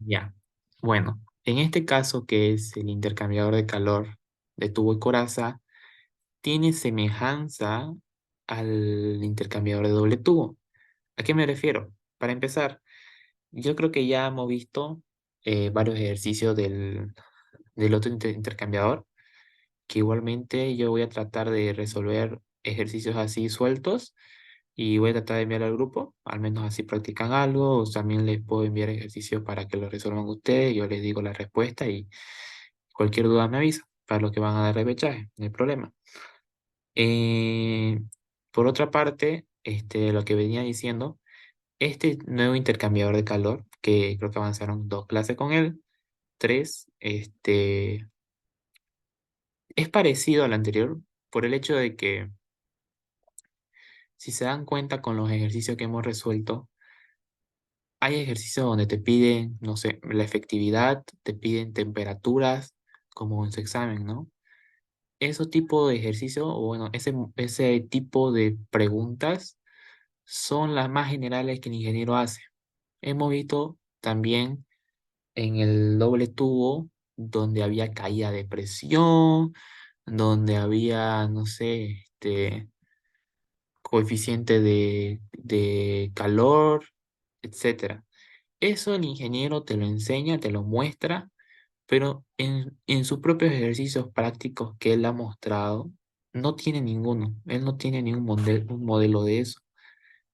Ya. Bueno, en este caso que es el intercambiador de calor de tubo y coraza, tiene semejanza al intercambiador de doble tubo. ¿A qué me refiero? Para empezar, yo creo que ya hemos visto varios ejercicios del otro intercambiador, que igualmente yo voy a tratar de resolver ejercicios así sueltos y voy a tratar de enviar al grupo, al menos así practican algo, o también les puedo enviar ejercicios para que lo resuelvan ustedes, yo les digo la respuesta y cualquier duda me avisa para los que van a dar repechaje, no hay problema. Eh, por otra parte, lo que venía diciendo, este nuevo intercambiador de calor, que creo que avanzaron 2 clases con él, tres, es parecido al anterior por el hecho de que, si se dan cuenta con los ejercicios que hemos resuelto, hay ejercicios donde te piden, no sé, la efectividad, te piden temperaturas, como en su examen, ¿no? Ese tipo de ejercicio, o bueno, ese tipo de preguntas son las más generales que el ingeniero hace. Hemos visto también en el doble tubo donde había caída de presión, donde había, no sé, coeficiente de calor, etcétera. Eso el ingeniero te lo enseña, te lo muestra, pero en sus propios ejercicios prácticos que él ha mostrado, no tiene ninguno. Él no tiene ningún un modelo de eso.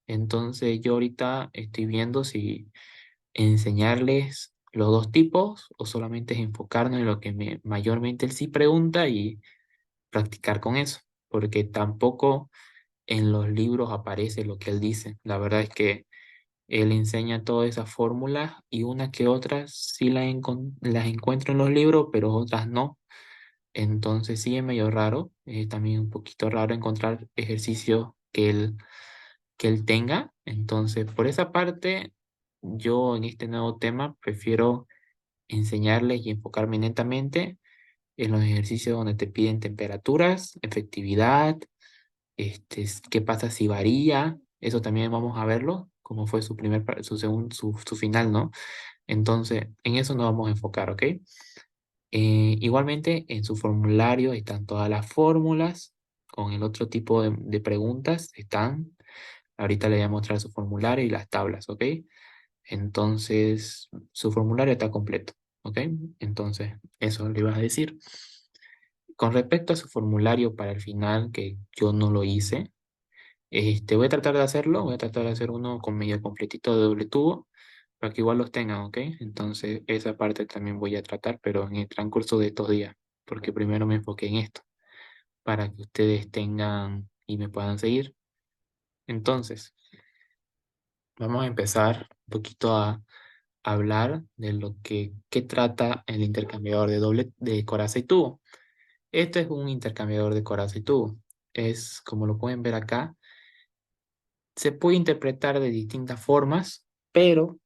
Entonces yo ahorita estoy viendo si enseñarles los dos tipos o solamente es enfocarnos en lo que mayormente él sí pregunta y practicar con eso, porque tampoco en los libros aparece lo que él dice. La verdad es que él enseña todas esas fórmulas y una que otras sí las encuentro en los libros, pero otras no. Entonces sí es medio raro, también un poquito raro encontrar ejercicios que él tenga. Entonces, por esa parte, yo en este nuevo tema prefiero enseñarles y enfocarme netamente en los ejercicios donde te piden temperaturas, efectividad, qué pasa si varía, eso también vamos a verlo, cómo fue su final, ¿no? Entonces, en eso nos vamos a enfocar, ¿ok? Igualmente, en su formulario están todas las fórmulas, con el otro tipo de preguntas están. Ahorita le voy a mostrar su formulario y las tablas, ¿ok? Entonces, su formulario está completo, ¿ok? Entonces, eso le ibas a decir. Con respecto a su formulario para el final, que yo no lo hice, voy a tratar de hacerlo, voy a tratar de hacer uno con medio completito de doble tubo, para que igual los tengan, ¿ok? Entonces, esa parte también voy a tratar, pero en el transcurso de estos días, porque primero me enfoqué en esto, para que ustedes tengan y me puedan seguir. Entonces, vamos a empezar un poquito a hablar de lo que trata el intercambiador de coraza y tubo. Este es un intercambiador de coraza y tubo. Es, como lo pueden ver acá, se puede interpretar de distintas formas, pero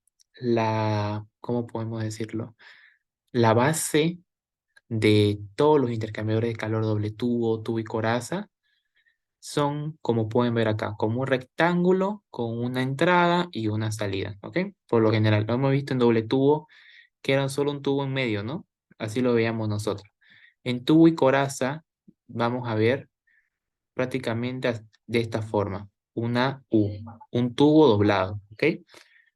¿cómo podemos decirlo? La base de todos los intercambiadores de calor doble tubo, tubo y coraza son, como pueden ver acá, como un rectángulo con una entrada y una salida, ¿ok? Por lo general, lo hemos visto en doble tubo, que era solo un tubo en medio, ¿no? Así lo veíamos nosotros. En tubo y coraza vamos a ver prácticamente de esta forma, una U, un tubo doblado, ¿ok?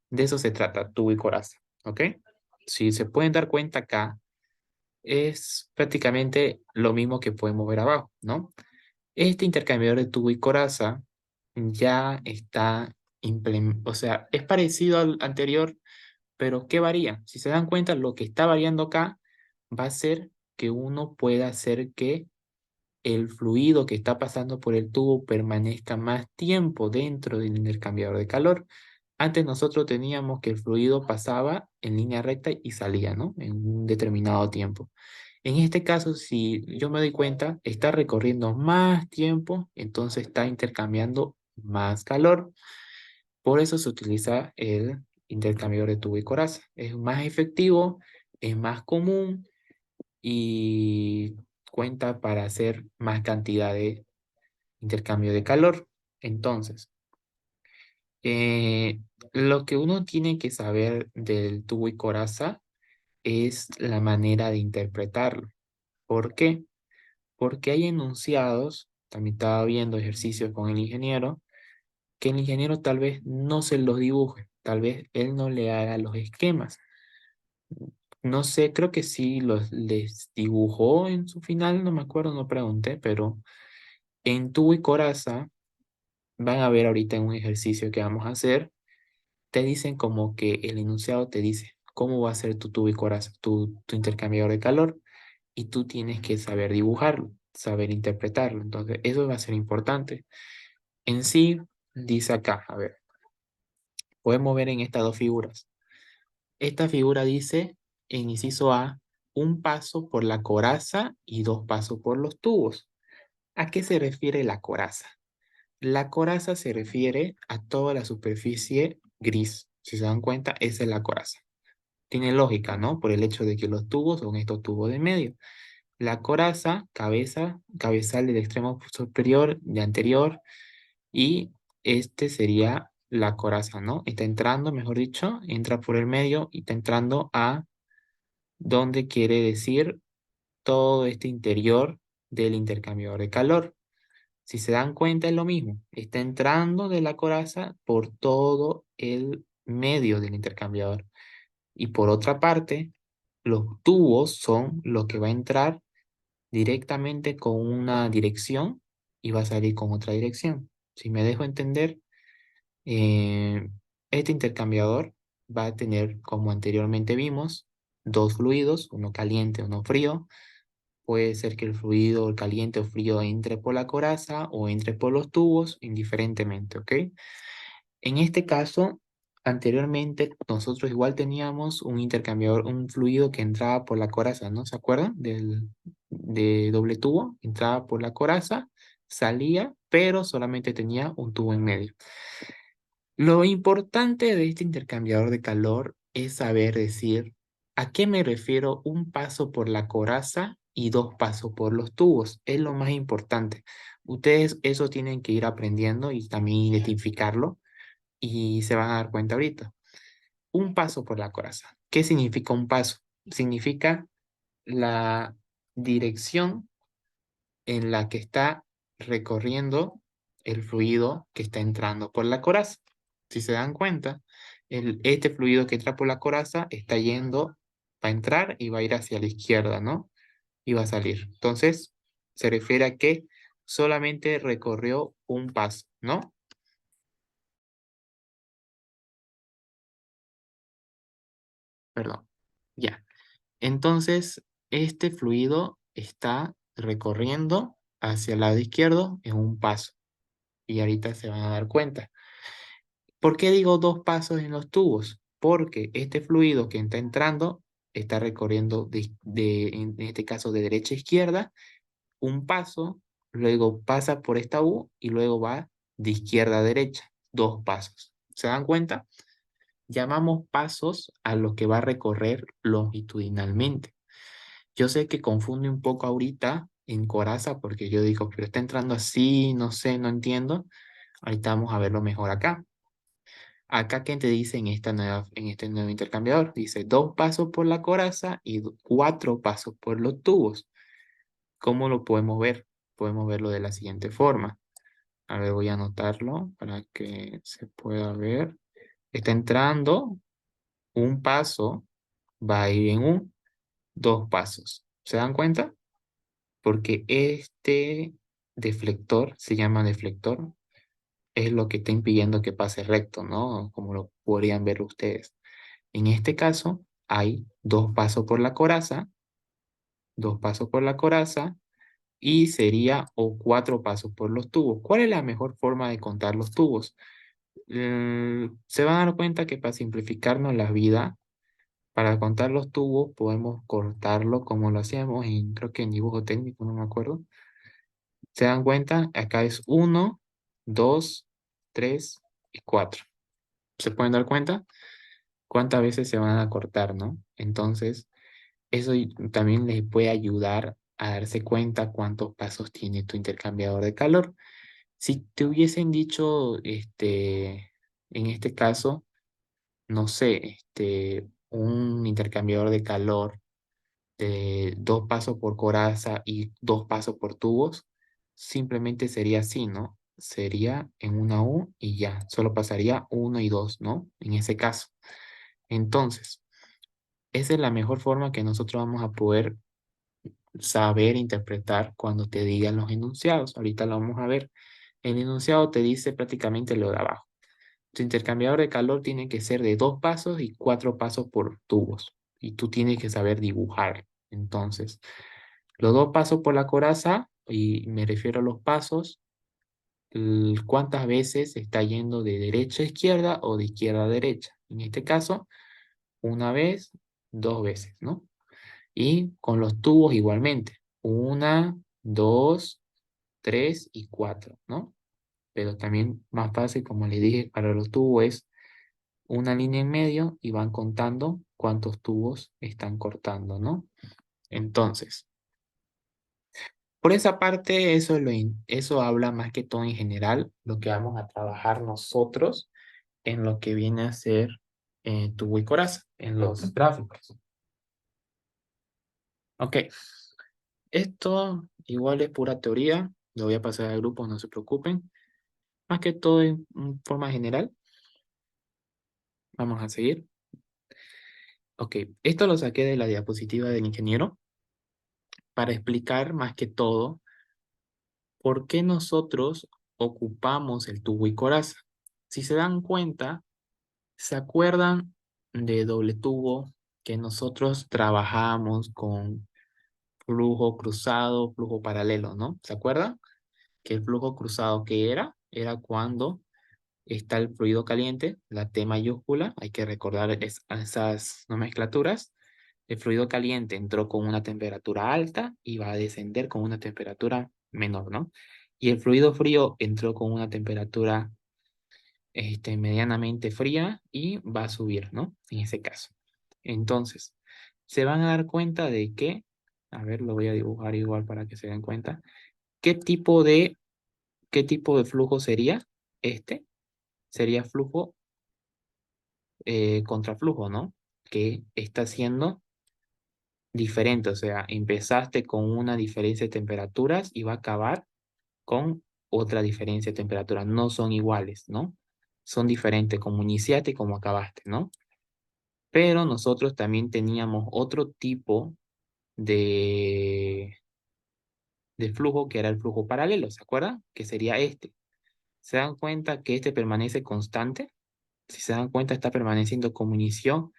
De eso se trata, tubo y coraza, ¿ok? Si se pueden dar cuenta acá, es prácticamente lo mismo que podemos ver abajo, ¿no? Este intercambiador de tubo y coraza ya está o sea, es parecido al anterior, pero ¿qué varía? Si se dan cuenta, lo que está variando acá va a ser que uno pueda hacer que el fluido que está pasando por el tubo permanezca más tiempo dentro del intercambiador de calor. Antes nosotros teníamos que el fluido pasaba en línea recta y salía, ¿no? En un determinado tiempo. En este caso, si yo me doy cuenta, está recorriendo más tiempo, entonces está intercambiando más calor. Por eso se utiliza el intercambiador de tubo y coraza. Es más efectivo, es más común y cuenta para hacer más cantidad de intercambio de calor. Entonces, Lo que uno tiene que saber del tubo y coraza es la manera de interpretarlo. ¿Por qué? Porque hay enunciados, también estaba viendo ejercicios con el ingeniero, que el ingeniero tal vez no se los dibuje, tal vez él no le haga los esquemas. No sé, creo que sí les dibujó en su final, no me acuerdo, no pregunté, pero en tubo y coraza van a ver ahorita en un ejercicio que vamos a hacer, te dicen como que el enunciado te dice cómo va a ser tu tubo y coraza, tu intercambiador de calor, y tú tienes que saber dibujarlo, saber interpretarlo. Entonces, eso va a ser importante. En sí, dice acá, a ver, podemos ver en estas dos figuras. Esta figura dice, en inciso A, un paso por la coraza y dos pasos por los tubos. ¿A qué se refiere la coraza? La coraza se refiere a toda la superficie gris. Si se dan cuenta, esa es la coraza. Tiene lógica, ¿no? Por el hecho de que los tubos son estos tubos de medio. La coraza, cabezal del extremo superior, de anterior, y este sería la coraza, ¿no? Está entrando, mejor dicho, entra por el medio y está entrando a donde quiere decir todo este interior del intercambiador de calor. Si se dan cuenta es lo mismo, está entrando de la coraza por todo el medio del intercambiador. Y por otra parte, los tubos son lo que va a entrar directamente con una dirección y va a salir con otra dirección. Si me dejo entender, eh, este intercambiador va a tener, como anteriormente vimos, dos fluidos, uno caliente, uno frío. Puede ser que el fluido caliente o frío entre por la coraza o entre por los tubos, indiferentemente, ¿ok? En este caso, anteriormente nosotros igual teníamos un intercambiador, un fluido que entraba por la coraza, ¿no? ¿Se acuerdan? De doble tubo, entraba por la coraza, salía, pero solamente tenía un tubo en medio. Lo importante de este intercambiador de calor es saber decir a qué me refiero un paso por la coraza y dos pasos por los tubos. Es lo más importante. Ustedes eso tienen que ir aprendiendo y también identificarlo y se van a dar cuenta ahorita. Un paso por la coraza. ¿Qué significa un paso? Significa la dirección en la que está recorriendo el fluido que está entrando por la coraza. Si se dan cuenta, este fluido que entra por la coraza está yendo, va a entrar y va a ir hacia la izquierda, ¿no? Y va a salir. Entonces, se refiere a que solamente recorrió un paso, ¿no? Perdón. Ya. Entonces, este fluido está recorriendo hacia el lado izquierdo en un paso. Y ahorita se van a dar cuenta. ¿Por qué digo dos pasos en los tubos? Porque este fluido que está entrando está recorriendo en este caso de derecha a izquierda un paso, luego pasa por esta U y luego va de izquierda a derecha, dos pasos. ¿Se dan cuenta? Llamamos pasos a lo que va a recorrer longitudinalmente. Yo sé que confunde un poco ahorita en Coraza porque yo digo, pero está entrando así, no sé, no entiendo. Ahorita vamos a verlo mejor acá. Acá, ¿qué te dice en este nuevo intercambiador? Dice dos pasos por la coraza y cuatro pasos por los tubos. ¿Cómo lo podemos ver? Podemos verlo de la siguiente forma. A ver, voy a anotarlo para que se pueda ver. Está entrando un paso, va a ir en dos pasos. ¿Se dan cuenta? Porque este deflector, se llama deflector, es lo que está impidiendo que pase recto, ¿no? Como lo podrían ver ustedes. En este caso, hay dos pasos por la coraza, dos pasos por la coraza y sería o cuatro pasos por los tubos. ¿Cuál es la mejor forma de contar los tubos? Se van a dar cuenta que para simplificarnos la vida, para contar los tubos podemos cortarlo como lo hacíamos en, creo que en dibujo técnico, no me acuerdo. ¿Se dan cuenta? Acá es uno, dos, tres y cuatro. ¿Se pueden dar cuenta? ¿Cuántas veces se van a cortar, no? Entonces, eso también les puede ayudar a darse cuenta cuántos pasos tiene tu intercambiador de calor. Si te hubiesen dicho, en este caso, no sé, un intercambiador de calor de 2 pasos por coraza y 2 pasos por tubos, simplemente sería así, ¿no? Sería en una U y ya, solo pasaría uno y dos, ¿no? En ese caso. Entonces, esa es la mejor forma que nosotros vamos a poder saber interpretar cuando te digan los enunciados. Ahorita lo vamos a ver. El enunciado te dice prácticamente lo de abajo. Tu intercambiador de calor tiene que ser de 2 pasos y 4 pasos por tubos. Y tú tienes que saber dibujar. Entonces, los 2 pasos por la coraza, y me refiero a los pasos, cuántas veces está yendo de derecha a izquierda o de izquierda a derecha. En este caso, una vez, 2 veces, ¿no? Y con los tubos igualmente. Una, dos, tres y cuatro, ¿no? Pero también más fácil, como le dije, para los tubos es una línea en medio y van contando cuántos tubos están cortando, ¿no? Entonces, por esa parte, eso habla más que todo en general, lo que vamos a trabajar nosotros en lo que viene a ser tubo y coraza, en los gráficos. Ok, esto igual es pura teoría, lo voy a pasar al grupo, no se preocupen. Más que todo en forma general, vamos a seguir. Ok, esto lo saqué de la diapositiva del ingeniero para explicar más que todo por qué nosotros ocupamos el tubo y coraza. Si se dan cuenta, ¿se acuerdan de doble tubo que nosotros trabajamos con flujo cruzado, flujo paralelo, ¿no? ¿Se acuerdan? Que el flujo cruzado que era cuando está el fluido caliente, la T mayúscula, hay que recordar esas nomenclaturas. El fluido caliente entró con una temperatura alta y va a descender con una temperatura menor, ¿no? Y el fluido frío entró con una temperatura medianamente fría y va a subir, ¿no? En ese caso. Entonces, se van a dar cuenta de que, a ver, lo voy a dibujar igual para que se den cuenta, ¿qué tipo de, qué tipo de flujo sería este? Sería flujo contraflujo, ¿no? Que está siendo diferente, o sea, empezaste con una diferencia de temperaturas y va a acabar con otra diferencia de temperaturas. No son iguales, ¿no? Son diferentes como iniciaste y como acabaste, ¿no? Pero nosotros también teníamos otro tipo de, de flujo que era el flujo paralelo, ¿se acuerdan? Que sería este. ¿Se dan cuenta que este permanece constante? Si se dan cuenta, está permaneciendo como inició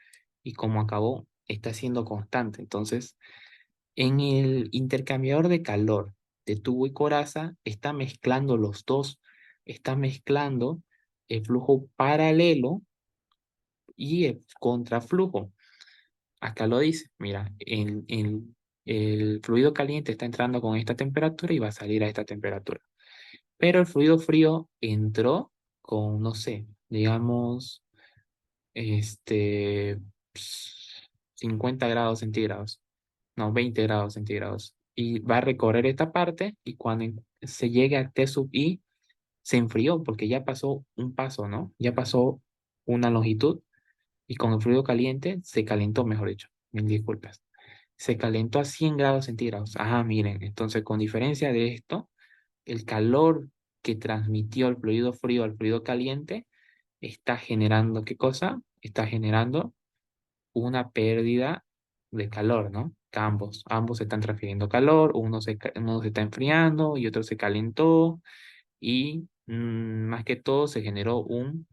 y como acabó, está siendo constante. Entonces, en el intercambiador de calor de tubo y coraza, está mezclando los dos. Está mezclando el flujo paralelo y el contraflujo. Acá lo dice, mira, el fluido caliente está entrando con esta temperatura y va a salir a esta temperatura. Pero el fluido frío entró con, no sé, digamos, este, 50 grados centígrados, no, 20 grados centígrados. Y va a recorrer esta parte y cuando se llegue a T sub I, se enfrió porque ya pasó un paso, ¿no? Ya pasó una longitud y con el fluido caliente se calentó, mejor dicho. Mil disculpas. Se calentó a 100 grados centígrados. Ajá, miren, entonces con diferencia de esto, el calor que transmitió el fluido frío al fluido caliente está generando, ¿qué cosa? Está generando una pérdida de calor, ¿no? Que ambos se están transfiriendo calor, uno se está enfriando y otro se calentó y más que todo se generó un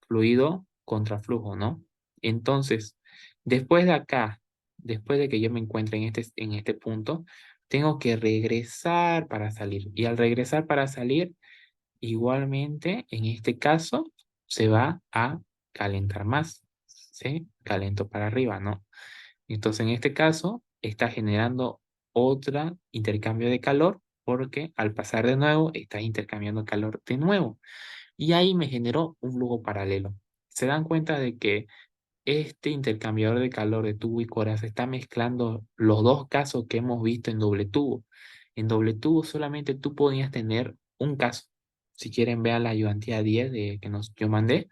fluido contraflujo, ¿no? Entonces, después de acá, después de que yo me encuentre en este punto, tengo que regresar para salir. Y al regresar para salir, igualmente, en este caso, se va a calentar más. ¿Sí? Calento para arriba, ¿no? Entonces, en este caso, está generando otra intercambio de calor porque al pasar de nuevo, está intercambiando calor de nuevo. Y ahí me generó un flujo paralelo. Se dan cuenta de que este intercambiador de calor de tubo y coraza está mezclando los dos casos que hemos visto en doble tubo. En doble tubo solamente tú podías tener un caso. Si quieren, vean la ayudantía 10 yo mandé.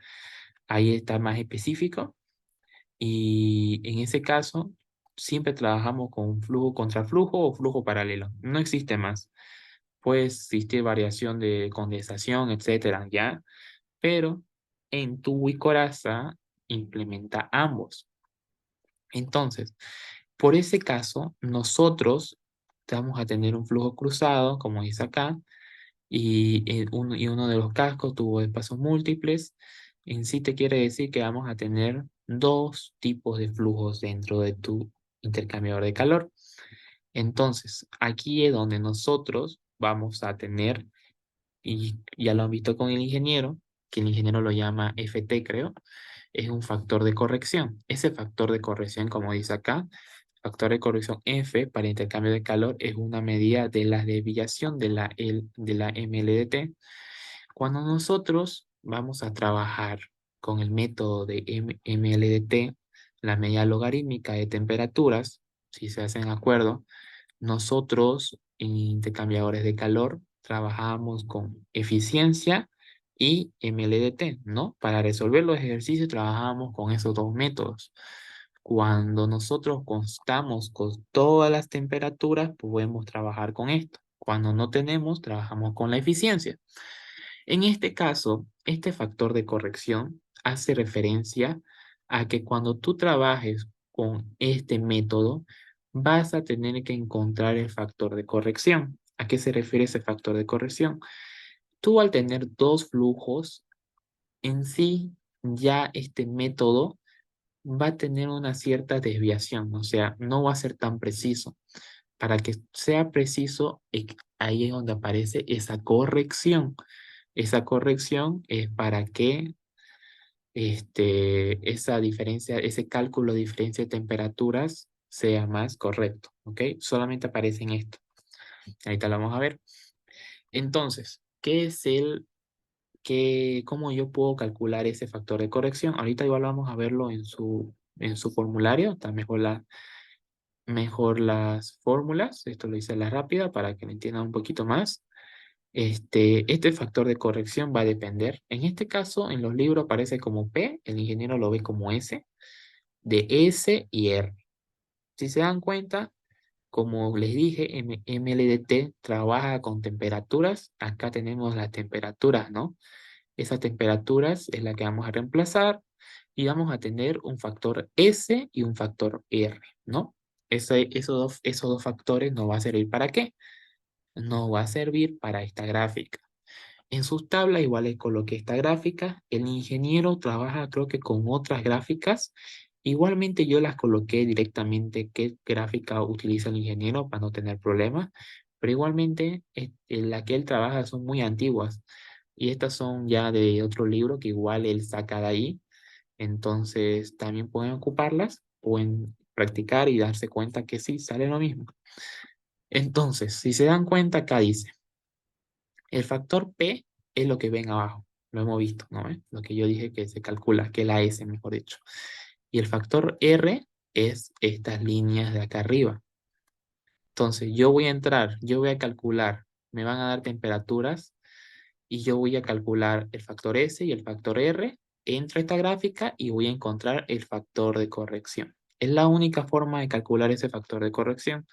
ahí está más específico. Y en ese caso, siempre trabajamos con un flujo contraflujo o flujo paralelo. No existe más. Puede existir variación de condensación, etcétera, ¿ya? Pero en tubo y coraza implementa ambos. Entonces, por ese caso, nosotros vamos a tener un flujo cruzado, como dice acá, y uno de los cascos tuvo espacios múltiples. En sí te quiere decir que vamos a tener dos tipos de flujos dentro de tu intercambiador de calor. Entonces, aquí es donde nosotros vamos a tener, y ya lo han visto con el ingeniero, que el ingeniero lo llama FT, creo, es un factor de corrección. Ese factor de corrección, como dice acá, factor de corrección F para intercambio de calor es una medida de la desviación de la MLDT. Cuando nosotros vamos a trabajar con el método de MLDT, la medida logarítmica de temperaturas, si se hacen acuerdo, nosotros en intercambiadores de calor trabajamos con eficiencia y MLDT, ¿no? Para resolver los ejercicios trabajamos con esos dos métodos. Cuando nosotros constamos con todas las temperaturas, podemos trabajar con esto. Cuando no tenemos, trabajamos con la eficiencia. En este caso, este factor de corrección hace referencia a que cuando tú trabajes con este método, vas a tener que encontrar el factor de corrección. ¿A qué se refiere ese factor de corrección? Tú al tener dos flujos, en sí, ya este método va a tener una cierta desviación, o sea, no va a ser tan preciso. Para que sea preciso, ahí es donde aparece esa corrección. Esa corrección es para que esa diferencia, ese cálculo de diferencia de temperaturas sea más correcto, ¿ok? Solamente aparece en esto. Ahorita lo vamos a ver. Entonces, cómo yo puedo calcular ese factor de corrección? Ahorita igual vamos a verlo en su formulario, está mejor las fórmulas. Esto lo hice a la rápida para que lo entiendan un poquito más. Este factor de corrección va a depender. En este caso, en los libros aparece como P, el ingeniero lo ve como S, de S y R. Si se dan cuenta, como les dije, MLDT trabaja con temperaturas. Acá tenemos las temperaturas, ¿no? Esas temperaturas es la que vamos a reemplazar y vamos a tener un factor S y un factor R, ¿no? Esos dos factores nos va a servir ¿para qué? Nos va a servir para esta gráfica. En sus tablas igual le coloqué esta gráfica. El ingeniero trabaja creo que con otras gráficas. Igualmente yo las coloqué directamente qué gráfica utiliza el ingeniero para no tener problemas. Pero igualmente en la que él trabaja son muy antiguas. Y estas son ya de otro libro que igual él saca de ahí. Entonces también pueden ocuparlas, pueden practicar y darse cuenta que sí, sale lo mismo. Entonces, si se dan cuenta, acá dice. El factor P es lo que ven abajo. Lo hemos visto, ¿no? Lo que yo dije que se calcula, que es la S, mejor dicho. Y el factor R es estas líneas de acá arriba. Entonces, yo voy a entrar, yo voy a calcular, me van a dar temperaturas y yo voy a calcular el factor S y el factor R. Entro a esta gráfica y voy a encontrar el factor de corrección. Es la única forma de calcular ese factor de corrección,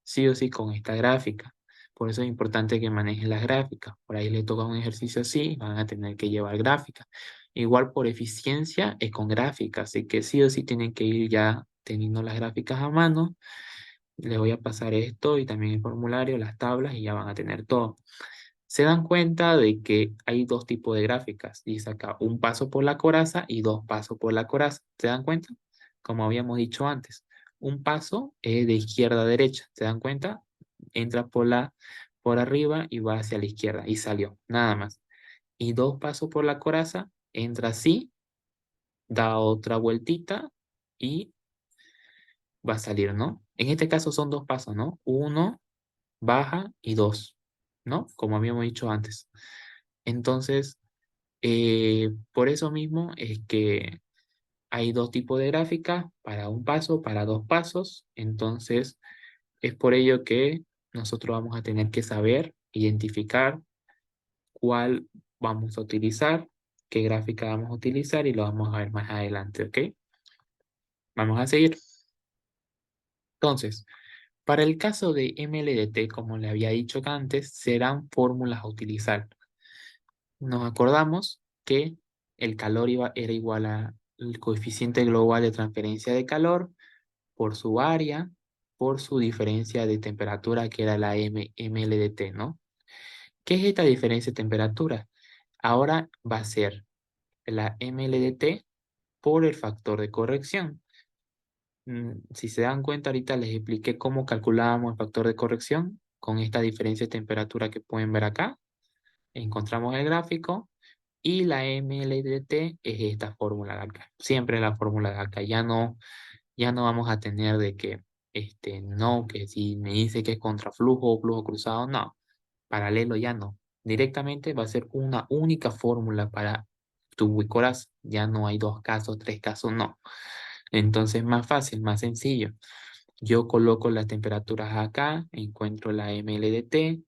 sí o sí con esta gráfica. Por eso es importante que manejen las gráficas. Por ahí les toca un ejercicio así, van a tener que llevar gráficas. Igual por eficiencia es con gráficas, así que sí o sí tienen que ir ya teniendo las gráficas a mano. Les voy a pasar esto y también el formulario, las tablas y ya van a tener todo. Se dan cuenta de que hay dos tipos de gráficas. Dice acá un paso por la coraza y dos pasos por la coraza. ¿Se dan cuenta? Como habíamos dicho antes. Un paso es de izquierda a derecha. ¿Se dan cuenta? Entra por arriba y va hacia la izquierda y salió. Nada más. Y dos pasos por la coraza. Entra así, da otra vueltita y va a salir, ¿no? En este caso son dos pasos, ¿no? Uno, baja y dos, ¿no? Como habíamos dicho antes. Entonces, por eso mismo es que hay dos tipos de gráficas, para un paso, para dos pasos. Entonces, es por ello que nosotros vamos a tener que saber identificar cuál vamos a utilizar qué gráfica vamos a utilizar y lo vamos a ver más adelante, ¿ok? Vamos a seguir. Entonces, para el caso de MLDT, como le había dicho antes, serán fórmulas a utilizar. Nos acordamos que el calor era igual al coeficiente global de transferencia de calor por su área, por su diferencia de temperatura, que era la MLDT, ¿no? ¿Qué es esta diferencia de temperatura? Ahora va a ser la MLDT por el factor de corrección. Si se dan cuenta, ahorita les expliqué cómo calculábamos el factor de corrección con esta diferencia de temperatura que pueden ver acá. Encontramos el gráfico y la MLDT es esta fórmula de acá. Siempre la fórmula de acá. Ya no vamos a tener de que, no, que si me dice que es contraflujo o flujo cruzado, no. Paralelo ya no. Directamente va a ser una única fórmula para tubo y coraza. Ya no hay dos casos, tres casos, no. Entonces, más fácil, más sencillo. Yo coloco las temperaturas acá, encuentro la MLDT,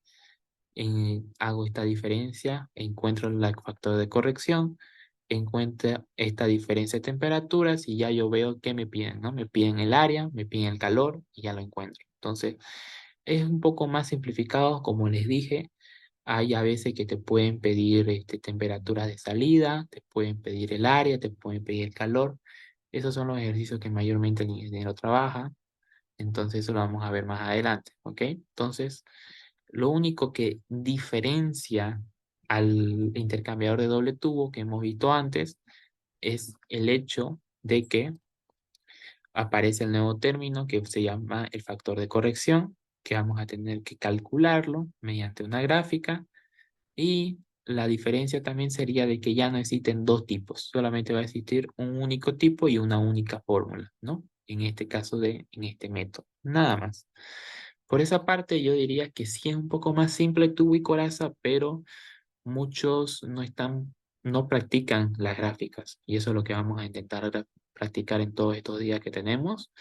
hago esta diferencia, encuentro el factor de corrección, encuentro esta diferencia de temperaturas y ya yo veo qué me piden, ¿no? Me piden el área, me piden el calor y ya lo encuentro. Entonces, es un poco más simplificado, como les dije. Hay a veces que te pueden pedir temperaturas de salida, te pueden pedir el área, te pueden pedir el calor. Esos son los ejercicios que mayormente el ingeniero trabaja. Entonces eso lo vamos a ver más adelante, ¿ok? Entonces, lo único que diferencia al intercambiador de doble tubo que hemos visto antes es el hecho de que aparece el nuevo término que se llama el factor de corrección, que vamos a tener que calcularlo mediante una gráfica. Y la diferencia también sería de que ya no existen dos tipos, solamente va a existir un único tipo y una única fórmula, ¿no? En este caso en este método, nada más. Por esa parte yo diría que sí es un poco más simple tubo y coraza, pero muchos no practican las gráficas y eso es lo que vamos a intentar practicar en todos estos días que tenemos,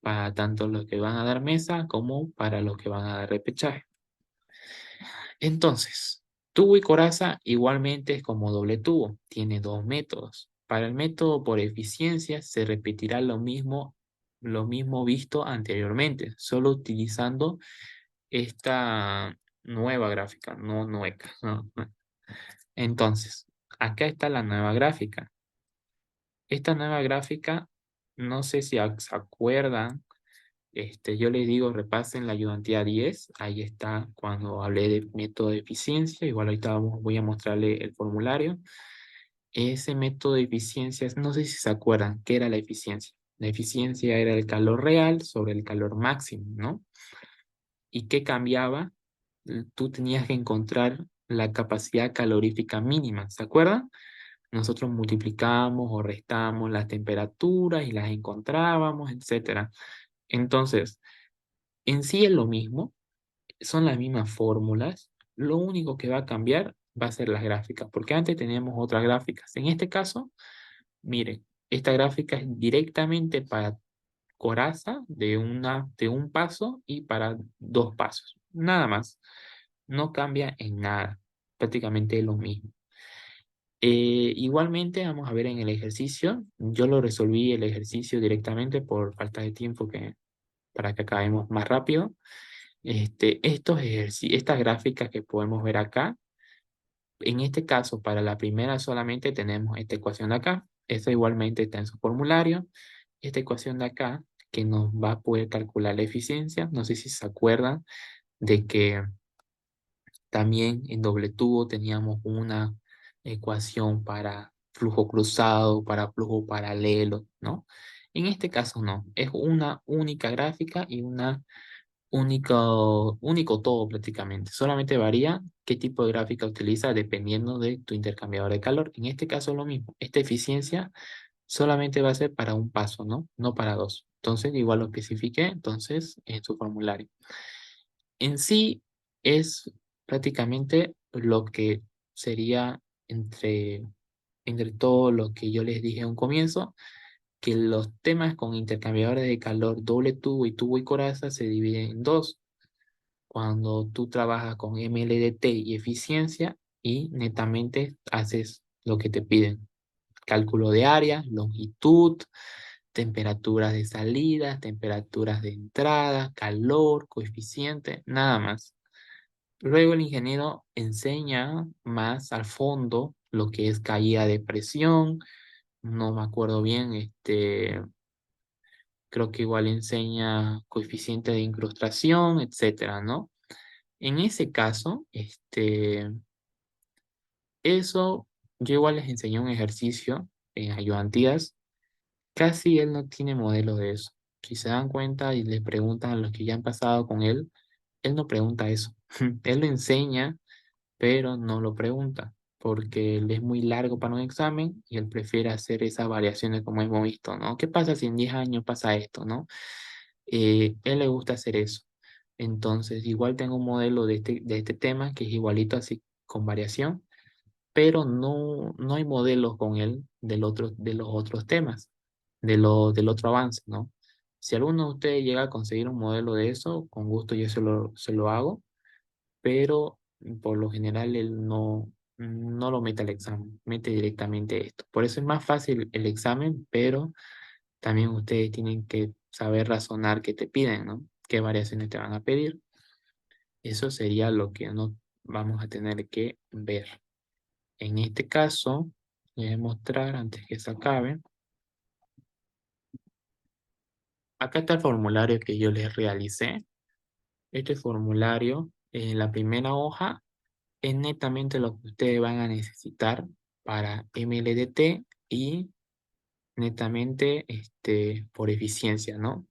para tanto los que van a dar mesa como para los que van a dar repechaje. Entonces, tubo y coraza igualmente es como doble tubo, tiene dos métodos. Para el método por eficiencia se repetirá lo mismo visto anteriormente, solo utilizando esta nueva gráfica, no nueca. No. Entonces, acá está la nueva gráfica. Esta nueva gráfica, no sé si se acuerdan. Yo les digo, repasen la ayudantía 10, ahí está cuando hablé de método de eficiencia, igual ahorita voy a mostrarle el formulario. Ese método de eficiencia, no sé si se acuerdan, ¿qué era la eficiencia? La eficiencia era el calor real sobre el calor máximo, ¿no? ¿Y qué cambiaba? Tú tenías que encontrar la capacidad calorífica mínima, ¿se acuerdan? Nosotros multiplicábamos o restábamos las temperaturas y las encontrábamos, etcétera. Entonces, en sí es lo mismo, son las mismas fórmulas, lo único que va a cambiar va a ser las gráficas, porque antes teníamos otras gráficas. En este caso, miren, esta gráfica es directamente para coraza de un paso y para dos pasos, nada más. No cambia en nada, prácticamente es lo mismo. Igualmente, vamos a ver en el ejercicio, yo lo resolví el ejercicio directamente por falta de tiempo para que acabemos más rápido. Estas gráficas que podemos ver acá, en este caso, para la primera solamente tenemos esta ecuación de acá. Esta igualmente está en su formulario. Esta ecuación de acá, que nos va a poder calcular la eficiencia. No sé si se acuerdan de que también en doble tubo teníamos una ecuación para flujo cruzado, para flujo paralelo, ¿no? En este caso no. Es una única gráfica y una único todo prácticamente. Solamente varía qué tipo de gráfica utiliza dependiendo de tu intercambiador de calor. En este caso es lo mismo. Esta eficiencia solamente va a ser para un paso, ¿no? No para dos. Entonces, igual lo especifiqué, entonces, en su formulario. En sí, es prácticamente lo que sería entre todo lo que yo les dije a un comienzo, que los temas con intercambiadores de calor doble tubo y coraza se dividen en dos cuando tú trabajas con MLDT y eficiencia y netamente haces lo que te piden. Cálculo de área, longitud, temperaturas de salida, temperaturas de entrada, calor, coeficiente, nada más. Luego el ingeniero enseña más al fondo lo que es caída de presión, no me acuerdo bien, creo que igual enseña coeficiente de incrustación, etcétera, ¿no? En ese caso, eso, yo igual les enseñé un ejercicio en ayudantías. Casi él no tiene modelo de eso. Si se dan cuenta y le preguntan a los que ya han pasado con él no pregunta eso. Él lo enseña, pero no lo pregunta, porque él es muy largo para un examen y él prefiere hacer esas variaciones como hemos visto, ¿no? ¿Qué pasa si en 10 años pasa esto, ¿no? Él le gusta hacer eso. Entonces, igual tengo un modelo de este tema que es igualito así con variación, pero no hay modelos con él de los otros temas, del otro avance, ¿no? Si alguno de ustedes llega a conseguir un modelo de eso, con gusto yo se lo hago, pero por lo general él no lo mete al examen, mete directamente esto. Por eso es más fácil el examen, pero también ustedes tienen que saber razonar qué te piden, ¿no? ¿Qué variaciones te van a pedir? Eso sería lo que no vamos a tener que ver. En este caso, les voy a mostrar antes que se acabe. Acá está el formulario que yo les realicé. Este formulario, en la primera hoja, es netamente lo que ustedes van a necesitar para MLDT y netamente por eficiencia, ¿no?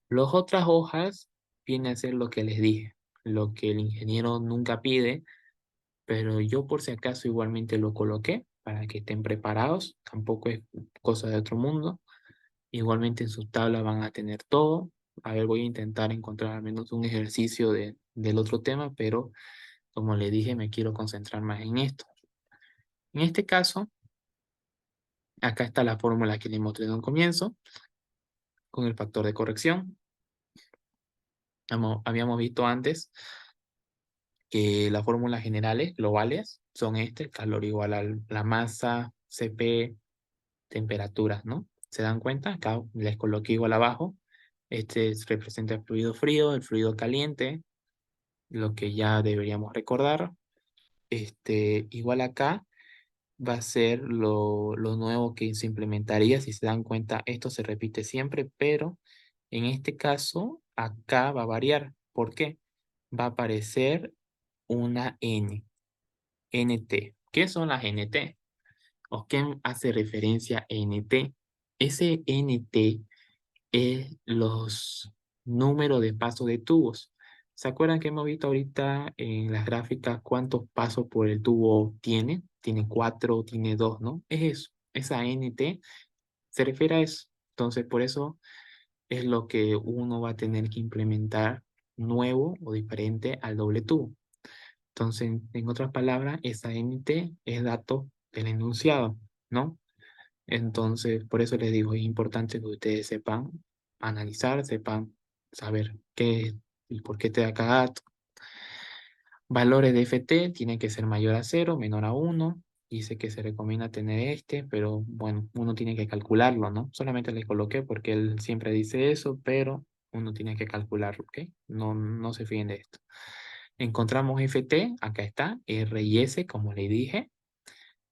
Las otras hojas viene a ser lo que les dije, lo que el ingeniero nunca pide, pero yo por si acaso igualmente lo coloqué para que estén preparados, tampoco es cosa de otro mundo. Igualmente en sus tablas van a tener todo. A ver, voy a intentar encontrar al menos un ejercicio del otro tema, pero como le dije, me quiero concentrar más en esto. En este caso, acá está la fórmula que le mostré en un comienzo, con el factor de corrección. Habíamos visto antes que las fórmulas generales, globales, son calor igual a la masa, Cp, temperaturas, ¿no? ¿Se dan cuenta? Acá les coloqué igual abajo. Representa el fluido frío, el fluido caliente, lo que ya deberíamos recordar. Igual acá va a ser lo nuevo que se implementaría. Si se dan cuenta, esto se repite siempre, pero en este caso, acá va a variar. ¿Por qué? Va a aparecer una NT. ¿Qué son las NT? ¿O qué hace referencia a NT? Ese NT es los números de pasos de tubos. ¿Se acuerdan que hemos visto ahorita en las gráficas cuántos pasos por el tubo tiene? Tiene 4, tiene 2, ¿no? Es eso. Esa NT se refiere a eso. Entonces, por eso es lo que uno va a tener que implementar nuevo o diferente al doble tubo. Entonces, en otras palabras, esa NT es dato del enunciado, ¿no? Entonces, por eso les digo, es importante que ustedes sepan analizar, sepan saber qué y por qué te da cada dato. Valores de FT tienen que ser mayor a 0, menor a 1. Dice que se recomienda tener pero bueno, uno tiene que calcularlo, ¿no? Solamente le coloqué porque él siempre dice eso, pero uno tiene que calcularlo, ¿ok? No se fíen de esto. Encontramos FT, acá está, R y S, como le dije.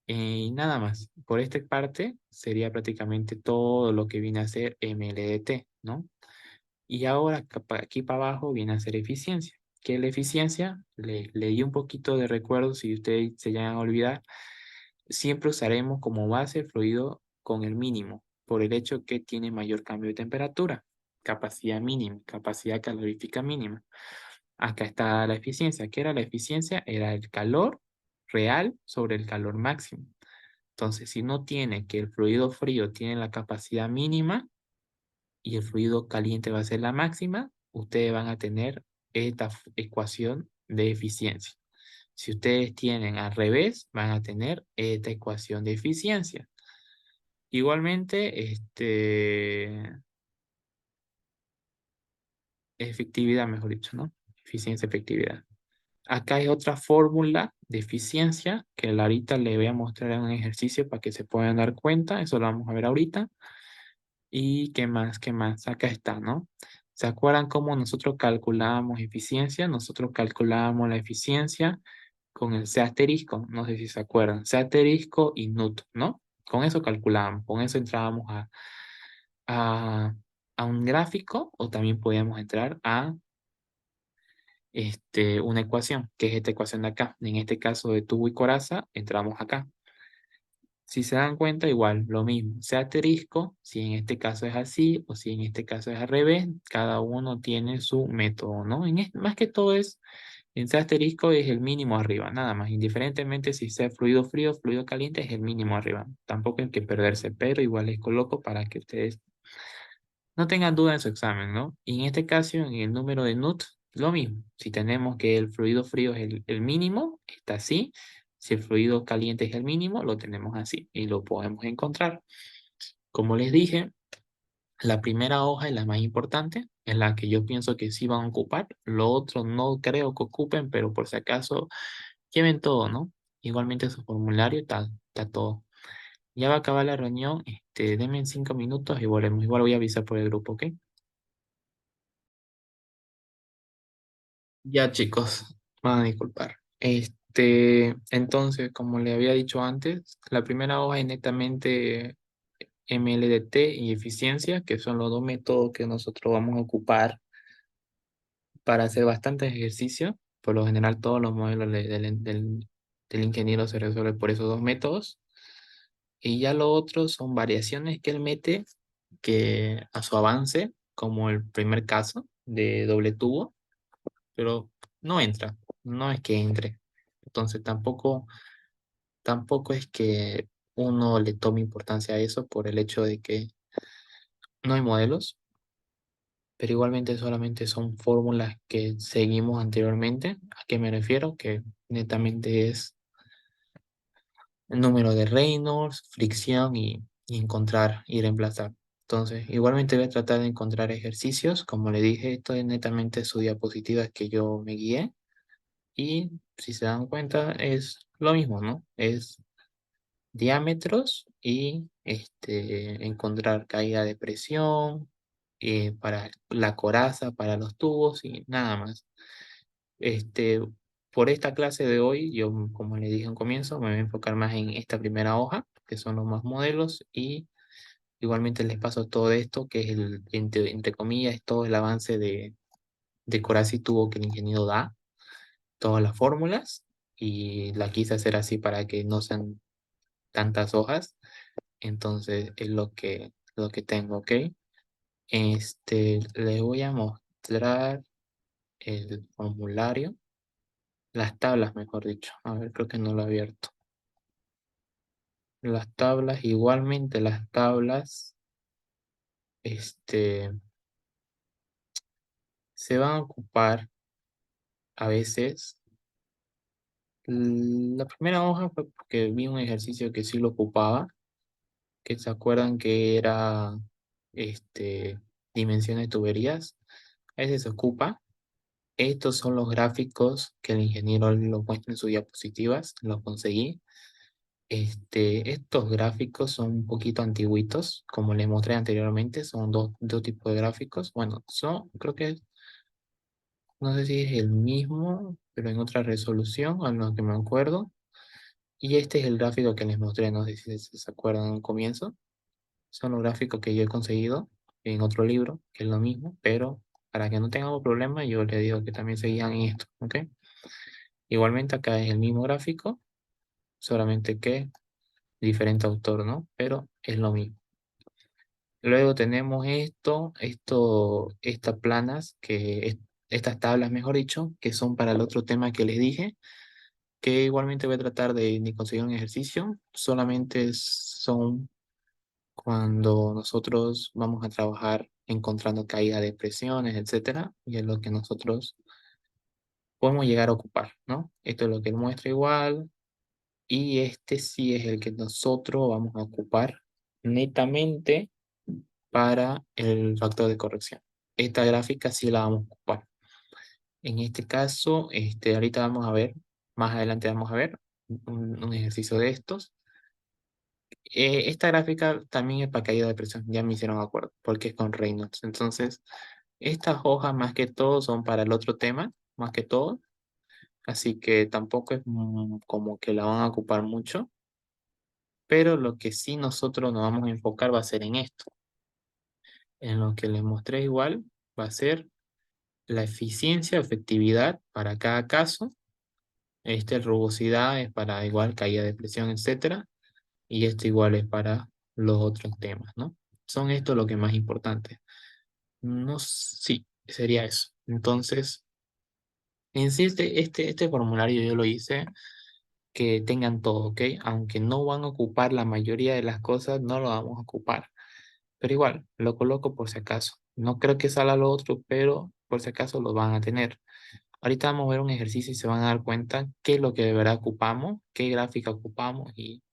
Y nada más, por esta parte sería prácticamente todo lo que viene a ser MLDT, ¿no? Y ahora aquí para abajo viene a ser eficiencia. ¿Qué es la eficiencia? Le di un poquito de recuerdo si ustedes se llegan a olvidar. Siempre usaremos como base el fluido con el mínimo, por el hecho que tiene mayor cambio de temperatura, capacidad mínima, capacidad calorífica mínima. Acá está la eficiencia. ¿Qué era la eficiencia? Era el calor real sobre el calor máximo. Entonces, si no tiene que el fluido frío tiene la capacidad mínima y el fluido caliente va a ser la máxima, ustedes van a tener esta ecuación de eficiencia. Si ustedes tienen al revés, van a tener esta ecuación de eficiencia. Igualmente, efectividad, mejor dicho, ¿no? Eficiencia, efectividad. Acá hay otra fórmula de eficiencia que ahorita le voy a mostrar en un ejercicio para que se puedan dar cuenta. Eso lo vamos a ver ahorita. ¿Y qué más? ¿Qué más? Acá está, ¿no? ¿Se acuerdan cómo nosotros calculábamos eficiencia? Nosotros calculábamos la eficiencia con el C asterisco. No sé si se acuerdan. C asterisco y NUT, ¿no? Con eso calculábamos. Con eso entrábamos a, a un gráfico o también podíamos entrar a una ecuación, que es esta ecuación de acá. En este caso de tubo y coraza, entramos acá. Si se dan cuenta, igual, lo mismo. Sea asterisco, si en este caso es así o si en este caso es al revés, cada uno tiene su método, ¿no? Más que todo es, en sea asterisco es el mínimo arriba, nada más. Indiferentemente si sea fluido frío, fluido caliente, es el mínimo arriba. Tampoco hay que perderse, pero igual les coloco para que ustedes no tengan duda en su examen, ¿no? Y en este caso, en el número de NUT, lo mismo. Si tenemos que el fluido frío es el mínimo, está así. Si el fluido caliente es el mínimo, lo tenemos así y lo podemos encontrar. Como les dije, la primera hoja es la más importante, es la que yo pienso que sí van a ocupar. Lo otro no creo que ocupen, pero por si acaso, lleven todo, ¿no? Igualmente su formulario está todo. Ya va a acabar la reunión, denme en 5 minutos y volvemos. Igual voy a avisar por el grupo, ¿ok? Ya, chicos, van a disculpar. Entonces, como le había dicho antes, la primera hoja es netamente MLDT y eficiencia, que son los dos métodos que nosotros vamos a ocupar para hacer bastantes ejercicios. Por lo general, todos los modelos del ingeniero se resuelven por esos dos métodos. Y ya lo otro son variaciones que él mete que a su avance, como el primer caso de doble tubo, pero no entra, no es que entre. Entonces tampoco es que uno le tome importancia a eso por el hecho de que no hay modelos, pero igualmente solamente son fórmulas que seguimos anteriormente. ¿A qué me refiero? Que netamente es el número de Reynolds, fricción y encontrar y reemplazar. Entonces, igualmente voy a tratar de encontrar ejercicios. Como le dije, esto es netamente su diapositiva que yo me guié. Y si se dan cuenta, es lo mismo, ¿no? Es diámetros y encontrar caída de presión para la coraza, para los tubos y nada más. Este, por esta clase de hoy, yo, como le dije en comienzo, me voy a enfocar más en esta primera hoja, que son los más modelos, y igualmente les paso todo esto, que es entre comillas, es todo el avance de coraza y tubo que el ingeniero da, todas las fórmulas, y la quise hacer así para que no sean tantas hojas. Entonces es lo que tengo, ¿ok? Les voy a mostrar el formulario, las tablas, mejor dicho. A ver, creo que no lo he abierto. Las tablas, igualmente las tablas, este, se van a ocupar a veces. La primera hoja fue porque vi un ejercicio que sí lo ocupaba, que se acuerdan que era, dimensiones de tuberías. A veces se ocupa. Estos son los gráficos que el ingeniero lo muestra en sus diapositivas, los conseguí. Estos gráficos son un poquito antiguitos, como les mostré anteriormente, son dos tipos de gráficos. Bueno, creo que no sé si es el mismo, pero en otra resolución, a lo que me acuerdo. Y este es el gráfico que les mostré, no sé si se acuerdan en un comienzo. Son los gráficos que yo he conseguido en otro libro, que es lo mismo, pero para que no tengamos problemas, yo les digo que también seguían en esto, ¿ok? Igualmente acá es el mismo gráfico, solamente que diferente autor, ¿no? Pero es lo mismo. Luego tenemos estas planas, estas tablas, mejor dicho, que son para el otro tema que les dije, que igualmente voy a tratar de conseguir un ejercicio. Solamente son cuando nosotros vamos a trabajar encontrando caída de presiones, etcétera, y es lo que nosotros podemos llegar a ocupar, ¿no? Esto es lo que él muestra igual, y este sí es el que nosotros vamos a ocupar netamente para el factor de corrección. Esta gráfica sí la vamos a ocupar. En este caso, ahorita vamos a ver, más adelante vamos a ver un ejercicio de estos. Esta gráfica también es para caída de presión, ya me hicieron acuerdo, porque es con Reynolds. Entonces, estas hojas más que todo son para el otro tema, más que todo. Así que tampoco es como que la van a ocupar mucho, pero lo que sí nosotros nos vamos a enfocar va a ser en esto. En lo que les mostré igual va a ser la eficiencia, efectividad para cada caso. Rugosidad es para igual caída de presión, etcétera. Y esto igual es para los otros temas, ¿no? Son esto lo que más importante. No, sí, sería eso. Entonces, en sí, este formulario yo lo hice que tengan todo, ¿ok? Aunque no van a ocupar la mayoría de las cosas, no lo vamos a ocupar. Pero igual, lo coloco por si acaso. No creo que salga lo otro, pero por si acaso lo van a tener. Ahorita vamos a ver un ejercicio y se van a dar cuenta qué es lo que de verdad ocupamos, qué gráfica ocupamos y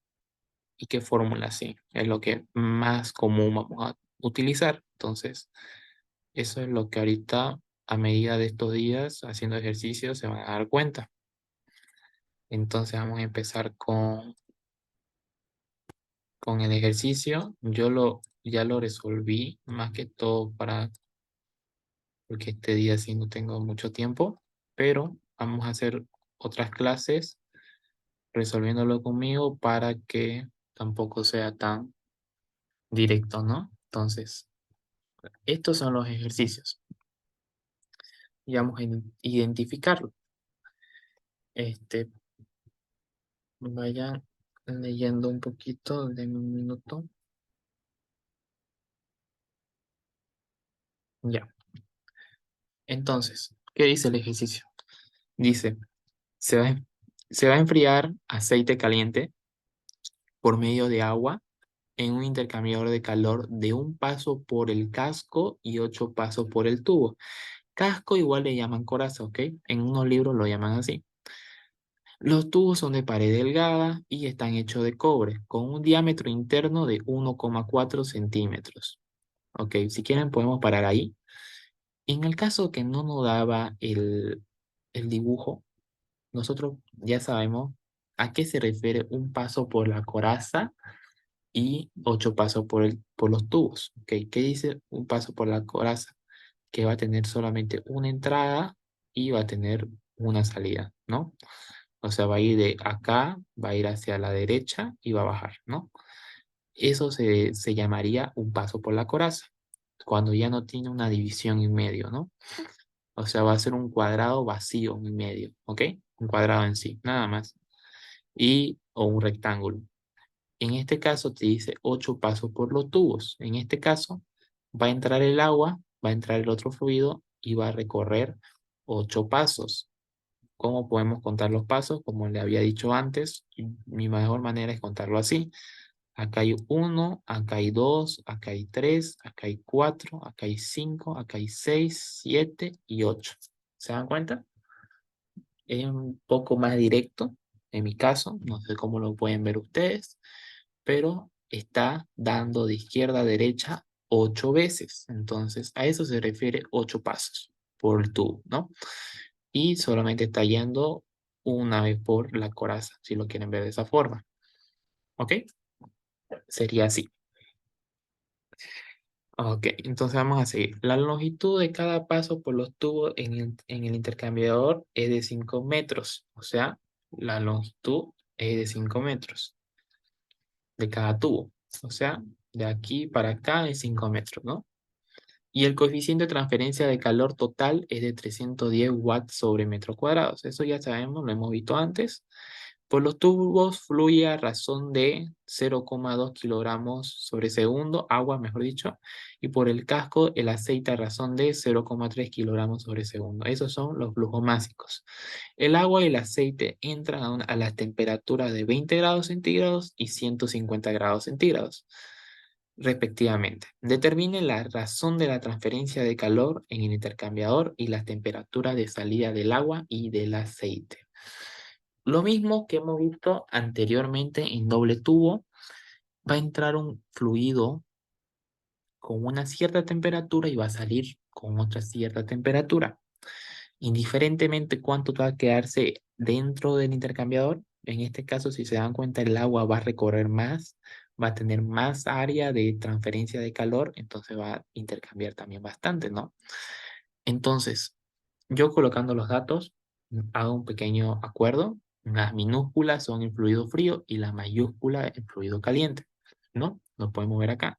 qué fórmula sí. Es lo que más común vamos a utilizar. Entonces, eso es lo que ahorita, a medida de estos días, haciendo ejercicio, se van a dar cuenta. Entonces, vamos a empezar con el ejercicio. Ya lo resolví, más que todo porque este día sí no tengo mucho tiempo, pero vamos a hacer otras clases resolviéndolo conmigo para que tampoco sea tan directo, ¿no? Entonces, estos son los ejercicios y vamos a identificarlo. Vayan leyendo un poquito, de un minuto. Ya. Entonces, ¿qué dice el ejercicio? Dice, se va, a- se va a enfriar aceite caliente por medio de agua en un intercambiador de calor de un paso por el casco y 8 pasos por el tubo. Casco igual le llaman coraza, ¿ok? En unos libros lo llaman así. Los tubos son de pared delgada y están hechos de cobre, con un diámetro interno de 1,4 centímetros. Ok, si quieren podemos parar ahí. En el caso que no nos daba el dibujo, nosotros ya sabemos a qué se refiere un paso por la coraza y 8 pasos por los tubos. Ok, ¿qué dice un paso por la coraza? Que va a tener solamente una entrada y va a tener una salida, ¿no? O sea, va a ir de acá, va a ir hacia la derecha y va a bajar, ¿no? Eso se llamaría un paso por la coraza, cuando ya no tiene una división en medio, ¿no? O sea, va a ser un cuadrado vacío en medio, ¿ok? Un cuadrado en sí, nada más. O un rectángulo. En este caso te dice 8 pasos por los tubos. En este caso va a entrar el agua, va a entrar el otro fluido y va a recorrer 8 pasos. ¿Cómo podemos contar los pasos? Como le había dicho antes, mi mejor manera es contarlo así. Acá hay uno, acá hay dos, acá hay tres, acá hay cuatro, acá hay cinco, acá hay seis, siete y ocho. ¿Se dan cuenta? Es un poco más directo en mi caso, no sé cómo lo pueden ver ustedes, pero está dando de izquierda a derecha 8 veces. Entonces, a eso se refiere 8 pasos por el tubo, ¿no? Y solamente está yendo una vez por la coraza, si lo quieren ver de esa forma. ¿Ok? Sería así. Ok, entonces vamos a seguir. La longitud de cada paso por los tubos en el intercambiador es de 5 metros. O sea, la longitud es de 5 metros de cada tubo. O sea, de aquí para acá es 5 metros, ¿no? Y el coeficiente de transferencia de calor total es de 310 watts sobre metros cuadrados. Eso ya sabemos, lo hemos visto antes. Por los tubos fluye a razón de 0,2 kilogramos sobre segundo, agua mejor dicho, y por el casco el aceite a razón de 0,3 kilogramos sobre segundo. Esos son los flujos básicos. El agua y el aceite entran a las temperaturas de 20 grados centígrados y 150 grados centígrados respectivamente. Determine la razón de la transferencia de calor en el intercambiador y las temperaturas de salida del agua y del aceite. Lo mismo que hemos visto anteriormente en doble tubo, va a entrar un fluido con una cierta temperatura y va a salir con otra cierta temperatura. indiferentemente cuánto va a quedarse dentro del intercambiador. En este caso, si se dan cuenta, el agua va a recorrer más, va a tener más área de transferencia de calor, entonces va a intercambiar también bastante, ¿no? Entonces, yo colocando los datos, hago un pequeño acuerdo. Las minúsculas son el fluido frío y la mayúscula el fluido caliente, ¿no? Lo podemos ver acá.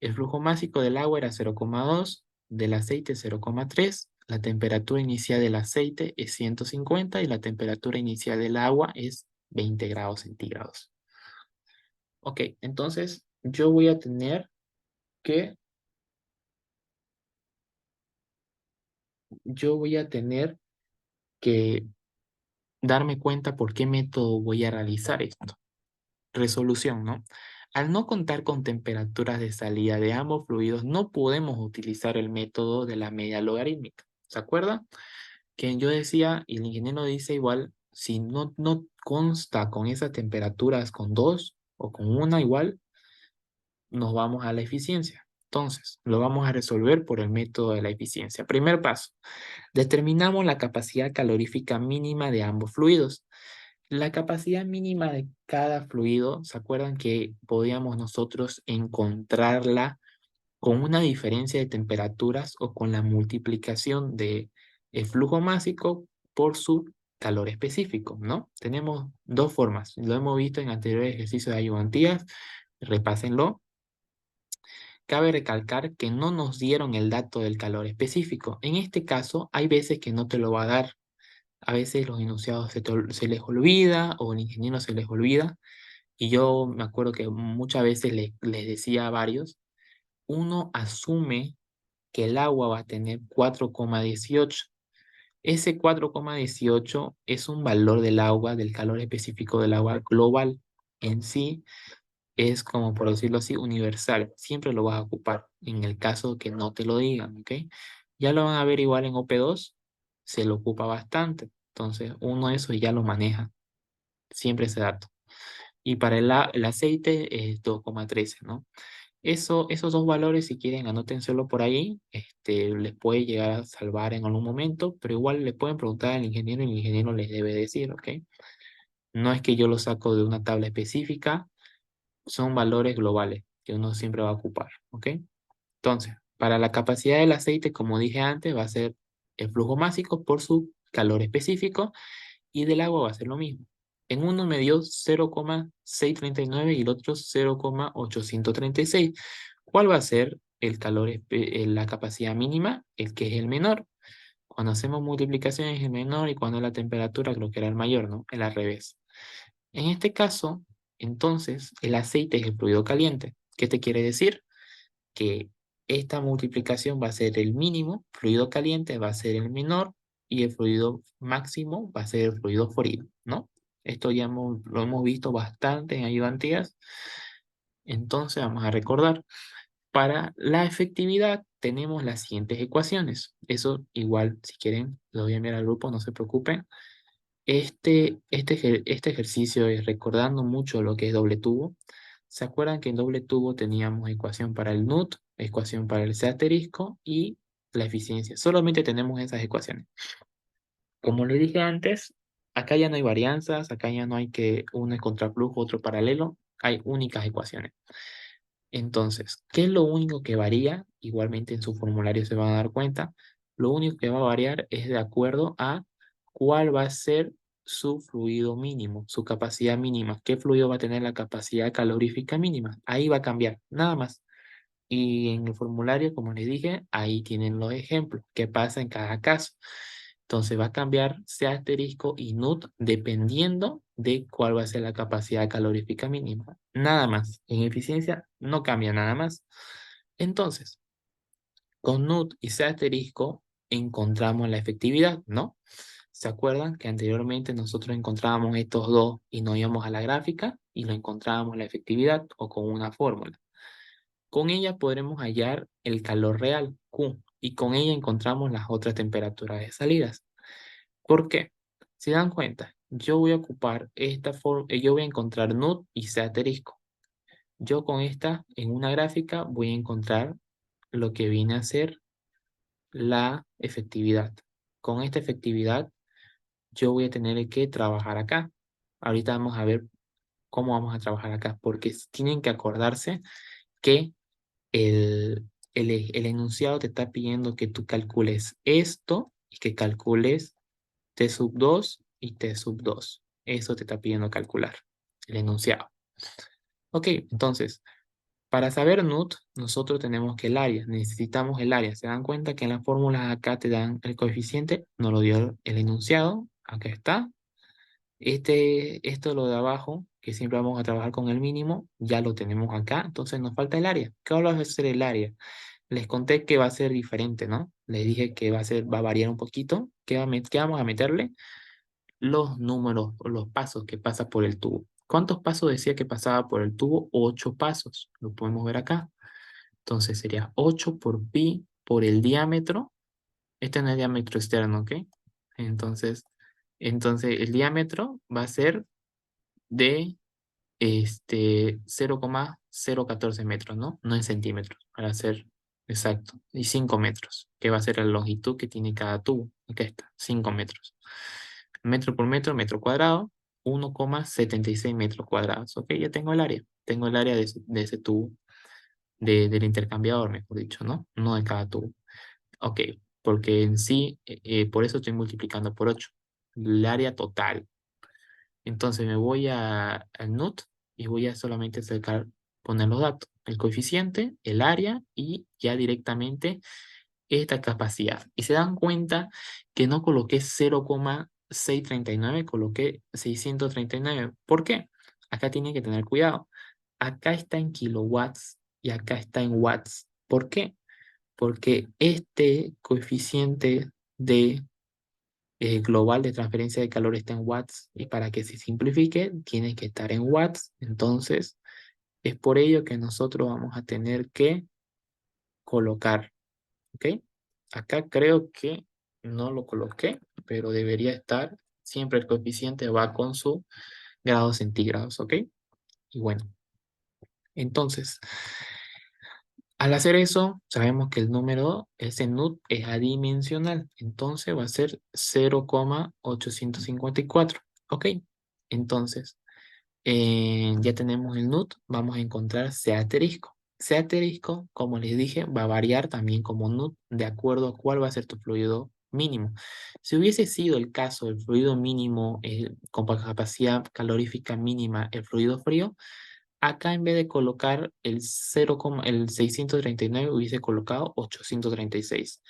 El flujo másico del agua era 0,2, del aceite 0,3, la temperatura inicial del aceite es 150 y la temperatura inicial del agua es 20 grados centígrados. Ok, entonces yo voy a tener que, yo voy a tener que darme cuenta por qué método voy a realizar esto. Resolución, ¿no? Al no contar con temperaturas de salida de ambos fluidos, no podemos utilizar el método de la media logarítmica. ¿Se acuerdan? Que yo decía, y el ingeniero dice igual, si no consta con esas temperaturas con dos o con una igual, nos vamos a la eficiencia. Entonces, lo vamos a resolver por el método de la eficiencia. Primer paso, determinamos la capacidad calorífica mínima de ambos fluidos. La capacidad mínima de cada fluido, ¿se acuerdan que podíamos nosotros encontrarla con una diferencia de temperaturas o con la multiplicación de el flujo másico por su calor específico, ¿no? Tenemos dos formas, lo hemos visto en anteriores ejercicios de ayudantías, repásenlo. Cabe recalcar que no nos dieron el dato del calor específico. En este caso, hay veces que no te lo va a dar. A veces los enunciados se les olvida o el ingeniero se les olvida. Y yo me acuerdo que muchas veces les decía a varios, uno asume que el agua va a tener 4,18. Ese 4,18 es un valor del agua, del calor específico del agua global. En sí es como por decirlo así, universal. Siempre lo vas a ocupar en el caso que no te lo digan, ¿ok? Ya lo van a ver igual en OP2, se lo ocupa bastante. Entonces uno eso ya lo maneja, siempre ese dato. Y para el aceite es 2,13, ¿no? Esos dos valores, si quieren, anótenselo por ahí. Les puede llegar a salvar en algún momento, pero igual le pueden preguntar al ingeniero y el ingeniero les debe decir, ¿ok? No es que yo lo saco de una tabla específica, son valores globales que uno siempre va a ocupar, ¿ok? Entonces, para la capacidad del aceite, como dije antes, va a ser el flujo másico por su calor específico y del agua va a ser lo mismo. En uno me dio 0,639 y el otro 0,836. ¿Cuál va a ser el calor, la capacidad mínima? El que es el menor. Cuando hacemos multiplicaciones es el menor y cuando es la temperatura creo que era el mayor, ¿no? El al revés. En este caso, entonces, el aceite es el fluido caliente. ¿Qué te quiere decir? Que esta multiplicación va a ser el mínimo, fluido caliente va a ser el menor y el fluido máximo va a ser el fluido frío, ¿no? Esto ya lo hemos visto bastante en ayudantías. Entonces vamos a recordar. Para la efectividad tenemos las siguientes ecuaciones. Eso igual, si quieren, lo voy a enviar al grupo, no se preocupen. Este ejercicio es recordando mucho lo que es doble tubo. ¿Se acuerdan que en doble tubo teníamos ecuación para el NUT, ecuación para el C asterisco y la eficiencia? Solamente tenemos esas ecuaciones. Como le dije antes, acá ya no hay varianzas, acá ya no hay que uno es contraflujo, otro paralelo, hay únicas ecuaciones. Entonces, ¿qué es lo único que varía? Igualmente en su formulario se van a dar cuenta. Lo único que va a variar es de acuerdo a cuál va a ser su fluido mínimo, su capacidad mínima. ¿Qué fluido va a tener la capacidad calorífica mínima? Ahí va a cambiar, nada más. Y en el formulario, como les dije, ahí tienen los ejemplos. ¿Qué pasa en cada caso? Entonces va a cambiar C asterisco y NUT dependiendo de cuál va a ser la capacidad calorífica mínima. Nada más. En eficiencia no cambia nada más. Entonces, con NUT y C asterisco encontramos la efectividad, ¿no? ¿Se acuerdan que anteriormente nosotros encontrábamos estos dos y nos íbamos a la gráfica y lo encontrábamos la efectividad o con una fórmula? Con ella podremos hallar el calor real, Q, y con ella encontramos las otras temperaturas de salidas. ¿Por qué? Si dan cuenta, yo voy a ocupar esta forma, yo voy a encontrar NUT y C asterisco. Yo con esta, en una gráfica, voy a encontrar lo que viene a ser la efectividad. con esta efectividad, yo voy a tener que trabajar acá. Ahorita vamos a ver cómo vamos a trabajar acá, porque tienen que acordarse que el enunciado te está pidiendo que tú calcules esto y que calcules T sub 2 y T sub 2. Eso te está pidiendo calcular, el enunciado. Ok, entonces, para saber NUT, nosotros tenemos que el área, necesitamos el área. ¿Se dan cuenta que en las fórmulas acá te dan el coeficiente? Nos lo dio el enunciado, acá está. Esto lo de abajo, que siempre vamos a trabajar con el mínimo, ya lo tenemos acá, entonces nos falta el área. ¿Qué va a ser el área? Les conté que va a ser diferente, ¿no? Les dije que va a variar un poquito. ¿Qué vamos a meterle? Los números o los pasos que pasa por el tubo. ¿Cuántos pasos decía que pasaba por el tubo? 8 pasos. Lo podemos ver acá. Entonces sería 8 por pi por el diámetro. Este no es diámetro externo, ¿ok? Entonces, entonces el diámetro va a ser de 0,014 metros, ¿no? No en centímetros, para ser exacto. Y 5 metros, que va a ser la longitud que tiene cada tubo. Acá está, 5 metros. Metro por metro cuadrado, 1,76 metros cuadrados. Ok, ya tengo el área. Tengo el área de ese tubo, del intercambiador, mejor dicho, ¿no? No de cada tubo. Ok, porque en sí, por eso estoy multiplicando por 8. El área total. Entonces me voy al NUT y voy a solamente poner los datos. El coeficiente, el área y ya directamente esta capacidad. Y se dan cuenta que no coloqué 0,639, coloqué 639. ¿Por qué? Acá tienen que tener cuidado. Acá está en kilowatts y acá está en watts. ¿Por qué? Porque este coeficiente de global de transferencia de calor está en watts y para que se simplifique tiene que estar en watts. Entonces, es por ello que nosotros vamos a tener que colocar, ¿ok? Acá creo que no lo coloqué, pero debería estar. Siempre el coeficiente va con su grados centígrados, ¿ok? Y bueno, entonces, al hacer eso, sabemos que el número, ese NUT, es adimensional. Entonces va a ser 0,854, ¿ok? Entonces, ya tenemos el NUT, vamos a encontrar C asterisco. C asterisco, como les dije, va a variar también como NUT de acuerdo a cuál va a ser tu fluido mínimo. Si hubiese sido el caso del fluido mínimo con capacidad calorífica mínima, el fluido frío, acá en vez de colocar el 639 hubiese colocado 836.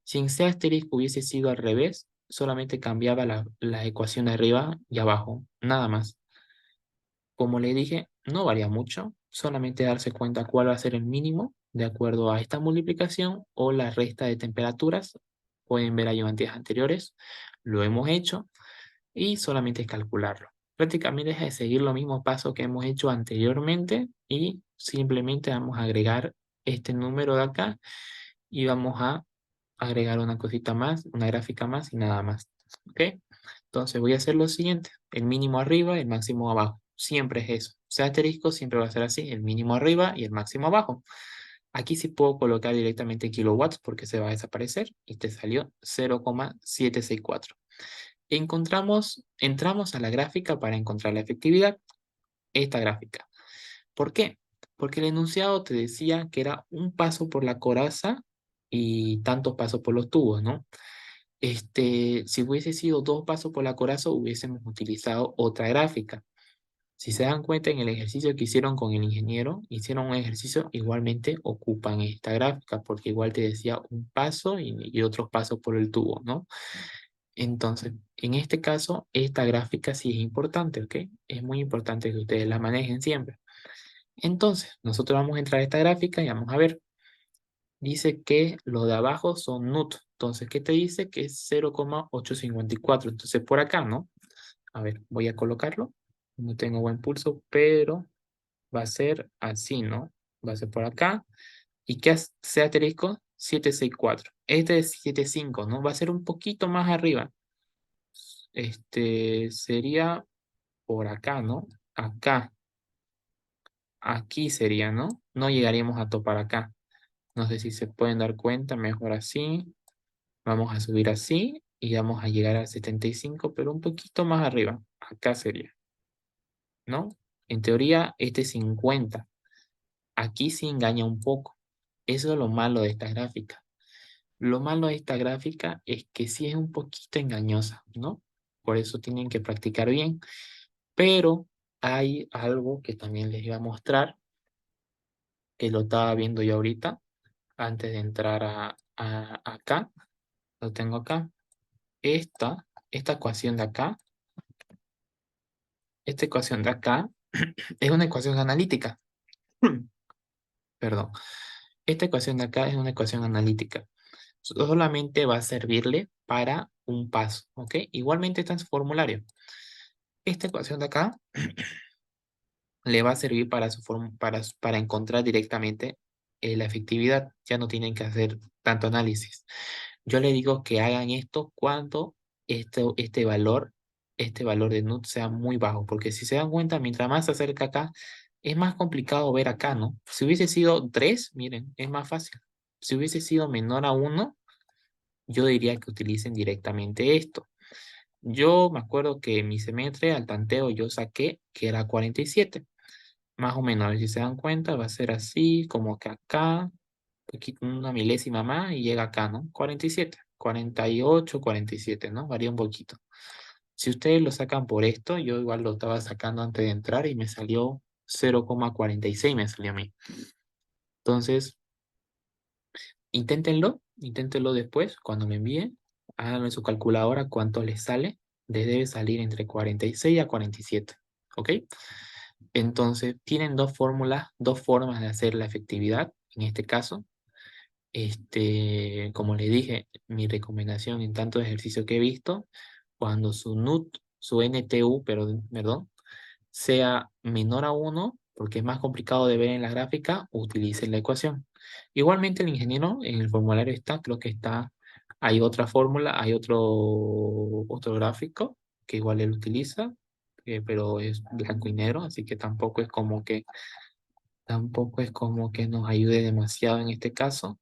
Si en C asterisco hubiese sido al revés, solamente cambiaba la ecuación de arriba y abajo, nada más. Como le dije, no varía mucho, solamente darse cuenta cuál va a ser el mínimo de acuerdo a esta multiplicación o la resta de temperaturas. Pueden ver ayudantes anteriores, lo hemos hecho y solamente es calcularlo. Prácticamente es de seguir los mismos pasos que hemos hecho anteriormente y simplemente vamos a agregar este número de acá y vamos a agregar una cosita más, una gráfica más y nada más. ¿Ok? Entonces voy a hacer lo siguiente, el mínimo arriba y el máximo abajo. Siempre es eso. Sea asterisco siempre va a ser así, el mínimo arriba y el máximo abajo. Aquí sí puedo colocar directamente kilowatts porque se va a desaparecer y te salió 0,764. Entramos a la gráfica para encontrar la efectividad, esta gráfica. ¿Por qué? Porque el enunciado te decía que era un paso por la coraza y tantos pasos por los tubos, ¿no? Si hubiese sido 2 pasos por la coraza, hubiésemos utilizado otra gráfica. Si se dan cuenta en el ejercicio que hicieron con el ingeniero, hicieron un ejercicio, igualmente ocupan esta gráfica, porque igual te decía un paso y otros pasos por el tubo, ¿no? Entonces, en este caso, esta gráfica sí es importante, ¿ok? Es muy importante que ustedes la manejen siempre. Entonces, nosotros vamos a entrar a esta gráfica y vamos a ver. Dice que los de abajo son NUT. Entonces, ¿qué te dice? Que es 0,854. Entonces, por acá, ¿no? A ver, voy a colocarlo. No tengo buen pulso, pero va a ser así, ¿no? Va a ser por acá. ¿Y qué hace asterisco? 764. Este es 75, ¿no? Va a ser un poquito más arriba. Sería por acá, ¿no? Acá. Aquí sería, ¿no? No llegaríamos a topar acá. No sé si se pueden dar cuenta, mejor así. Vamos a subir así y vamos a llegar al 75, pero un poquito más arriba. Acá sería, ¿no? En teoría, este es 50. Aquí sí engaña un poco. Eso es lo malo de esta gráfica. Lo malo de esta gráfica es que sí es un poquito engañosa, ¿no? Por eso tienen que practicar bien. Pero hay algo que también les iba a mostrar, que lo estaba viendo yo ahorita, antes de entrar acá. Lo tengo acá. Esta ecuación de acá, esta ecuación de acá, es una ecuación analítica. Perdón. Esta ecuación de acá es una ecuación analítica. Solamente va a servirle para un paso, ¿ok? Igualmente está en su formulario. Esta ecuación de acá le va a servir para, para encontrar directamente la efectividad. Ya no tienen que hacer tanto análisis. Yo le digo que hagan esto cuando este valor de NUT sea muy bajo, porque si se dan cuenta, mientras más se acerca acá, es más complicado ver acá, ¿no? Si hubiese sido 3, miren, es más fácil. Si hubiese sido menor a 1, yo diría que utilicen directamente esto. Yo me acuerdo que en mi semestre al tanteo yo saqué que era 47. Más o menos, a ver si se dan cuenta, va a ser así, como que acá, una milésima más y llega acá, ¿no? 47, 48, 47, ¿no? Varía un poquito. Si ustedes lo sacan por esto, yo igual lo estaba sacando antes de entrar y me salió 0,46 me salió a mí. Entonces, inténtenlo después, cuando me envíen, háganlo en su calculadora cuánto les sale. Les debe salir entre 46 a 47, ¿ok? Entonces, tienen dos fórmulas, dos formas de hacer la efectividad, en este caso. Como le dije, mi recomendación en tanto ejercicio que he visto, cuando su NUT, su NTU, perdón, sea menor a 1, porque es más complicado de ver en la gráfica, utilicen la ecuación. Igualmente el ingeniero en el formulario está, creo que está, hay otra fórmula, hay otro gráfico que igual él utiliza, pero es blanco y negro, así que tampoco es como que nos ayude demasiado en este caso,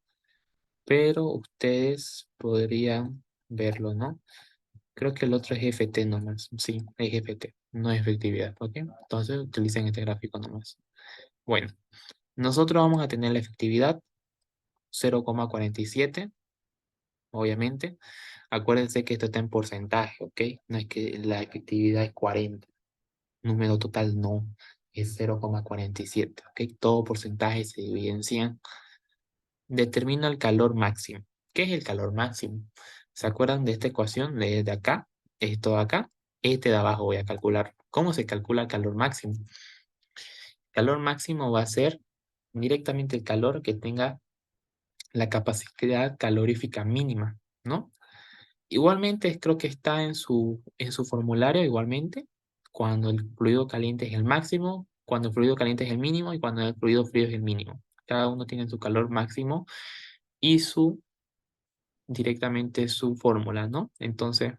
pero ustedes podrían verlo, ¿no? Creo que el otro es FT nomás. Sí, es FT, no es efectividad, ¿ok? Entonces utilicen este gráfico nomás. Bueno, nosotros vamos a tener la efectividad 0,47, obviamente. Acuérdense que esto está en porcentaje, ¿ok? No es que la efectividad es 40. Número total no, es 0,47, ¿ok? Todo porcentaje se divide en 100. Determina el calor máximo. ¿Qué es el calor máximo? ¿Se acuerdan de esta ecuación de acá? Esto de acá. Este de abajo voy a calcular. ¿Cómo se calcula el calor máximo? Calor máximo va a ser directamente el calor que tenga la capacidad calorífica mínima, ¿no? Igualmente, creo que está en su formulario, igualmente, cuando el fluido caliente es el máximo, cuando el fluido caliente es el mínimo y cuando el fluido frío es el mínimo. Cada uno tiene su calor máximo y directamente su fórmula, ¿no? Entonces,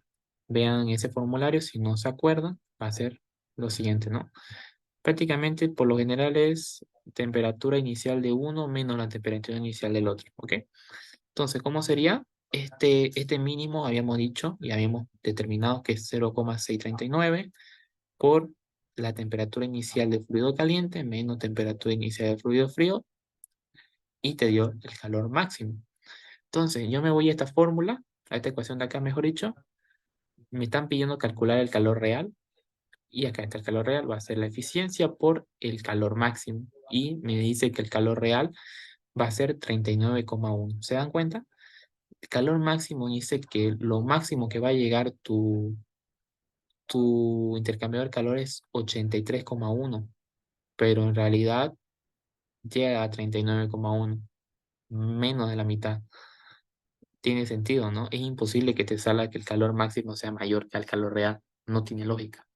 vean ese formulario, si no se acuerdan, va a ser lo siguiente, ¿no? Prácticamente, por lo general, es temperatura inicial de uno menos la temperatura inicial del otro, ¿ok? Entonces, ¿cómo sería? Este mínimo habíamos dicho y habíamos determinado que es 0,639 por la temperatura inicial del fluido caliente menos temperatura inicial del fluido frío y te dio el calor máximo. Entonces, yo me voy a esta fórmula, a esta ecuación de acá, mejor dicho, me están pidiendo calcular el calor real y acá está el calor real, va a ser la eficiencia por el calor máximo y me dice que el calor real va a ser 39,1. ¿Se dan cuenta? El calor máximo dice que lo máximo que va a llegar tu intercambiador de calor es 83,1, pero en realidad llega a 39,1, menos de la mitad. Tiene sentido, ¿no? Es imposible que te salga que el calor máximo sea mayor que el calor real. No tiene lógica.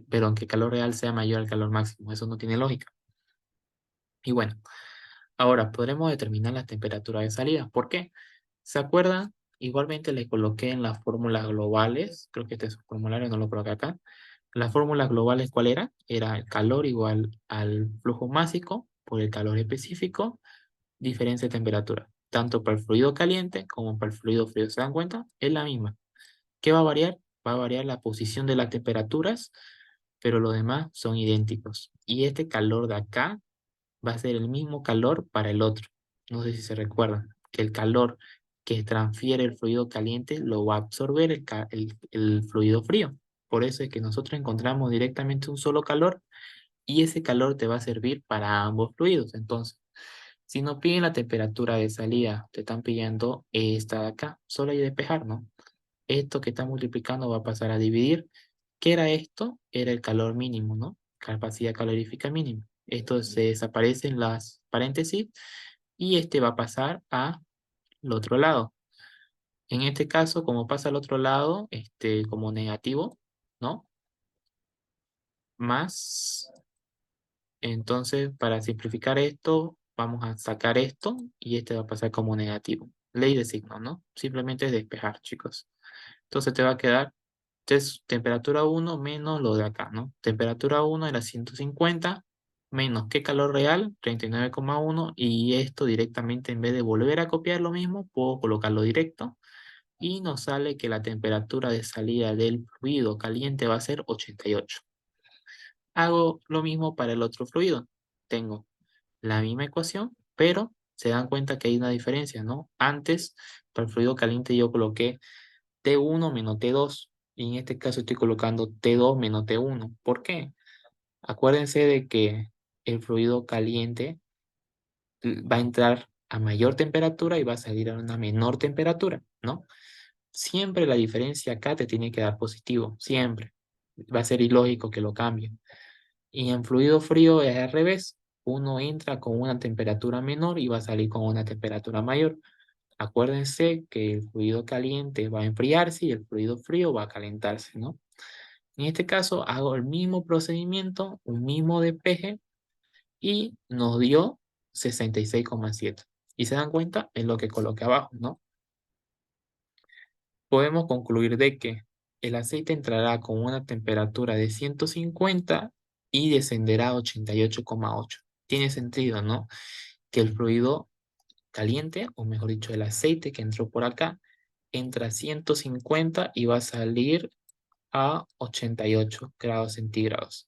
Pero aunque el calor real sea mayor al calor máximo, eso no tiene lógica. Y bueno, ahora podremos determinar la temperatura de salida. ¿Por qué? ¿Se acuerdan? Igualmente le coloqué en las fórmulas globales, creo que este es su formulario, no lo coloqué acá. Las fórmulas globales, ¿cuál era? Era el calor igual al flujo másico por el calor específico, diferencia de temperatura. tanto para el fluido caliente como para el fluido frío. ¿Se dan cuenta? Es la misma. ¿Qué va a variar? Va a variar la posición de las temperaturas, pero los demás son idénticos. Y este calor de acá va a ser el mismo calor para el otro. No sé si se recuerdan, que el calor que transfiere el fluido caliente lo va a absorber el fluido frío. Por eso es que nosotros encontramos directamente un solo calor y ese calor te va a servir para ambos fluidos. Entonces, si nos piden la temperatura de salida, te están pidiendo esta de acá, solo hay que despejar, ¿no? Esto que está multiplicando va a pasar a dividir. ¿Qué era esto? Era el calor mínimo, ¿no? Capacidad calorífica mínima. Esto se desaparece en las paréntesis y este va a pasar al otro lado. En este caso, como pasa al otro lado, como negativo, ¿no? Más, entonces, para simplificar esto, vamos a sacar esto y este va a pasar como negativo. Ley de signos, ¿no? Simplemente es despejar, chicos. Entonces te va a quedar temperatura 1 menos lo de acá, ¿no? Temperatura 1 era 150 menos qué calor real, 39,1 y esto directamente en vez de volver a copiar lo mismo, puedo colocarlo directo y nos sale que la temperatura de salida del fluido caliente va a ser 88. Hago lo mismo para el otro fluido. Tengo la misma ecuación, pero se dan cuenta que hay una diferencia, ¿no? Antes, para el fluido caliente yo coloqué T1 menos T2 y en este caso estoy colocando T2 menos T1. ¿Por qué? Acuérdense de que el fluido caliente va a entrar a mayor temperatura y va a salir a una menor temperatura, ¿no? Siempre la diferencia acá te tiene que dar positivo, siempre. Va a ser ilógico que lo cambie. Y en fluido frío es al revés. Uno entra con una temperatura menor y va a salir con una temperatura mayor. Acuérdense que el fluido caliente va a enfriarse y el fluido frío va a calentarse, ¿no? En este caso hago el mismo procedimiento, un mismo despeje y nos dio 66,7. Y se dan cuenta en lo que coloqué abajo, ¿no? Podemos concluir de que el aceite entrará con una temperatura de 150 y descenderá a 88,8. Tiene sentido, ¿no? Que el fluido caliente, o mejor dicho, el aceite que entró por acá, entra a 150 y va a salir a 88 grados centígrados.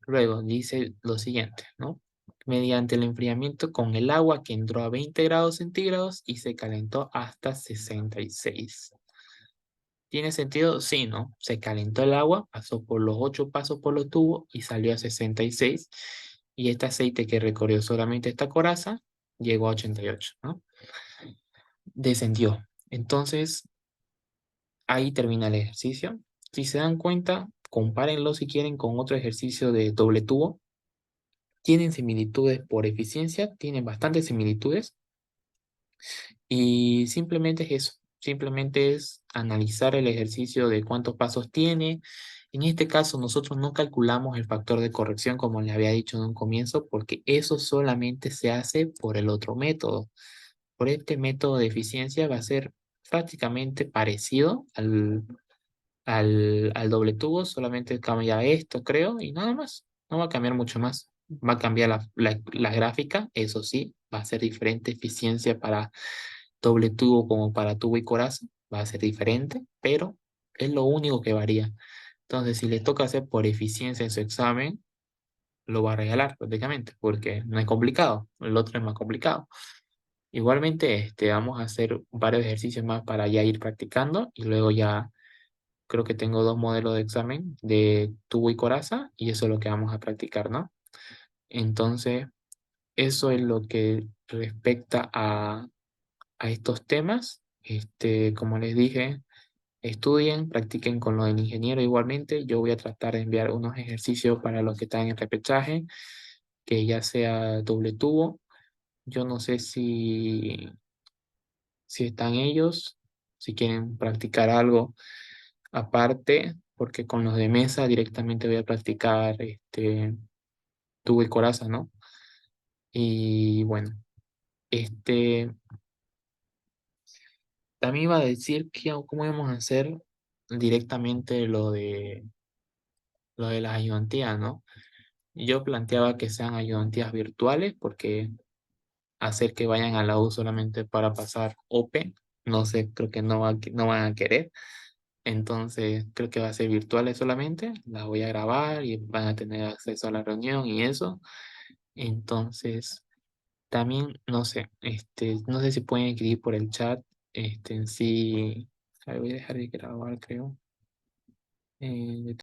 Luego dice lo siguiente, ¿no? Mediante el enfriamiento con el agua que entró a 20 grados centígrados y se calentó hasta 66. ¿Tiene sentido? Sí, ¿no? Se calentó el agua, pasó por los 8 pasos por los tubos y salió a 66. Y este aceite que recorrió solamente esta coraza llegó a 88, ¿no? Descendió. Entonces, ahí termina el ejercicio. Si se dan cuenta, compárenlo si quieren con otro ejercicio de doble tubo. Tienen similitudes por eficiencia, tienen bastantes similitudes y simplemente es eso. Simplemente es analizar el ejercicio de cuántos pasos tiene. En este caso, nosotros no calculamos el factor de corrección como les había dicho en un comienzo, porque eso solamente se hace por el otro método. Por este método de eficiencia va a ser prácticamente parecido al doble tubo, solamente cambia esto, creo, y nada más. No va a cambiar mucho más. Va a cambiar la gráfica, eso sí, va a ser diferente eficiencia para doble tubo como para tubo y coraza, va a ser diferente, pero es lo único que varía. Entonces, si le toca hacer por eficiencia en su examen, lo va a regalar prácticamente, porque no es complicado, el otro es más complicado. Igualmente, vamos a hacer varios ejercicios más para ya ir practicando y luego ya creo que tengo dos modelos de examen de tubo y coraza y eso es lo que vamos a practicar, ¿no? Entonces, eso es lo que respecta a estos temas. Como les dije, estudien, practiquen con lo del ingeniero igualmente. Yo voy a tratar de enviar unos ejercicios para los que están en repechaje, que ya sea doble tubo. Yo no sé si están ellos, si quieren practicar algo aparte, porque con los de mesa directamente voy a practicar tubo y coraza, ¿no? Y bueno, este, también iba a decir que cómo íbamos a hacer directamente lo de las ayudantías, ¿no? Yo planteaba que sean ayudantías virtuales porque hacer que vayan a la U solamente para pasar OP. No sé, creo que no van a querer. Entonces, creo que va a ser virtuales solamente. Las voy a grabar y van a tener acceso a la reunión y eso. Entonces, también, no sé, no sé si pueden escribir por el chat, en sí, a ver, voy a dejar de grabar, creo.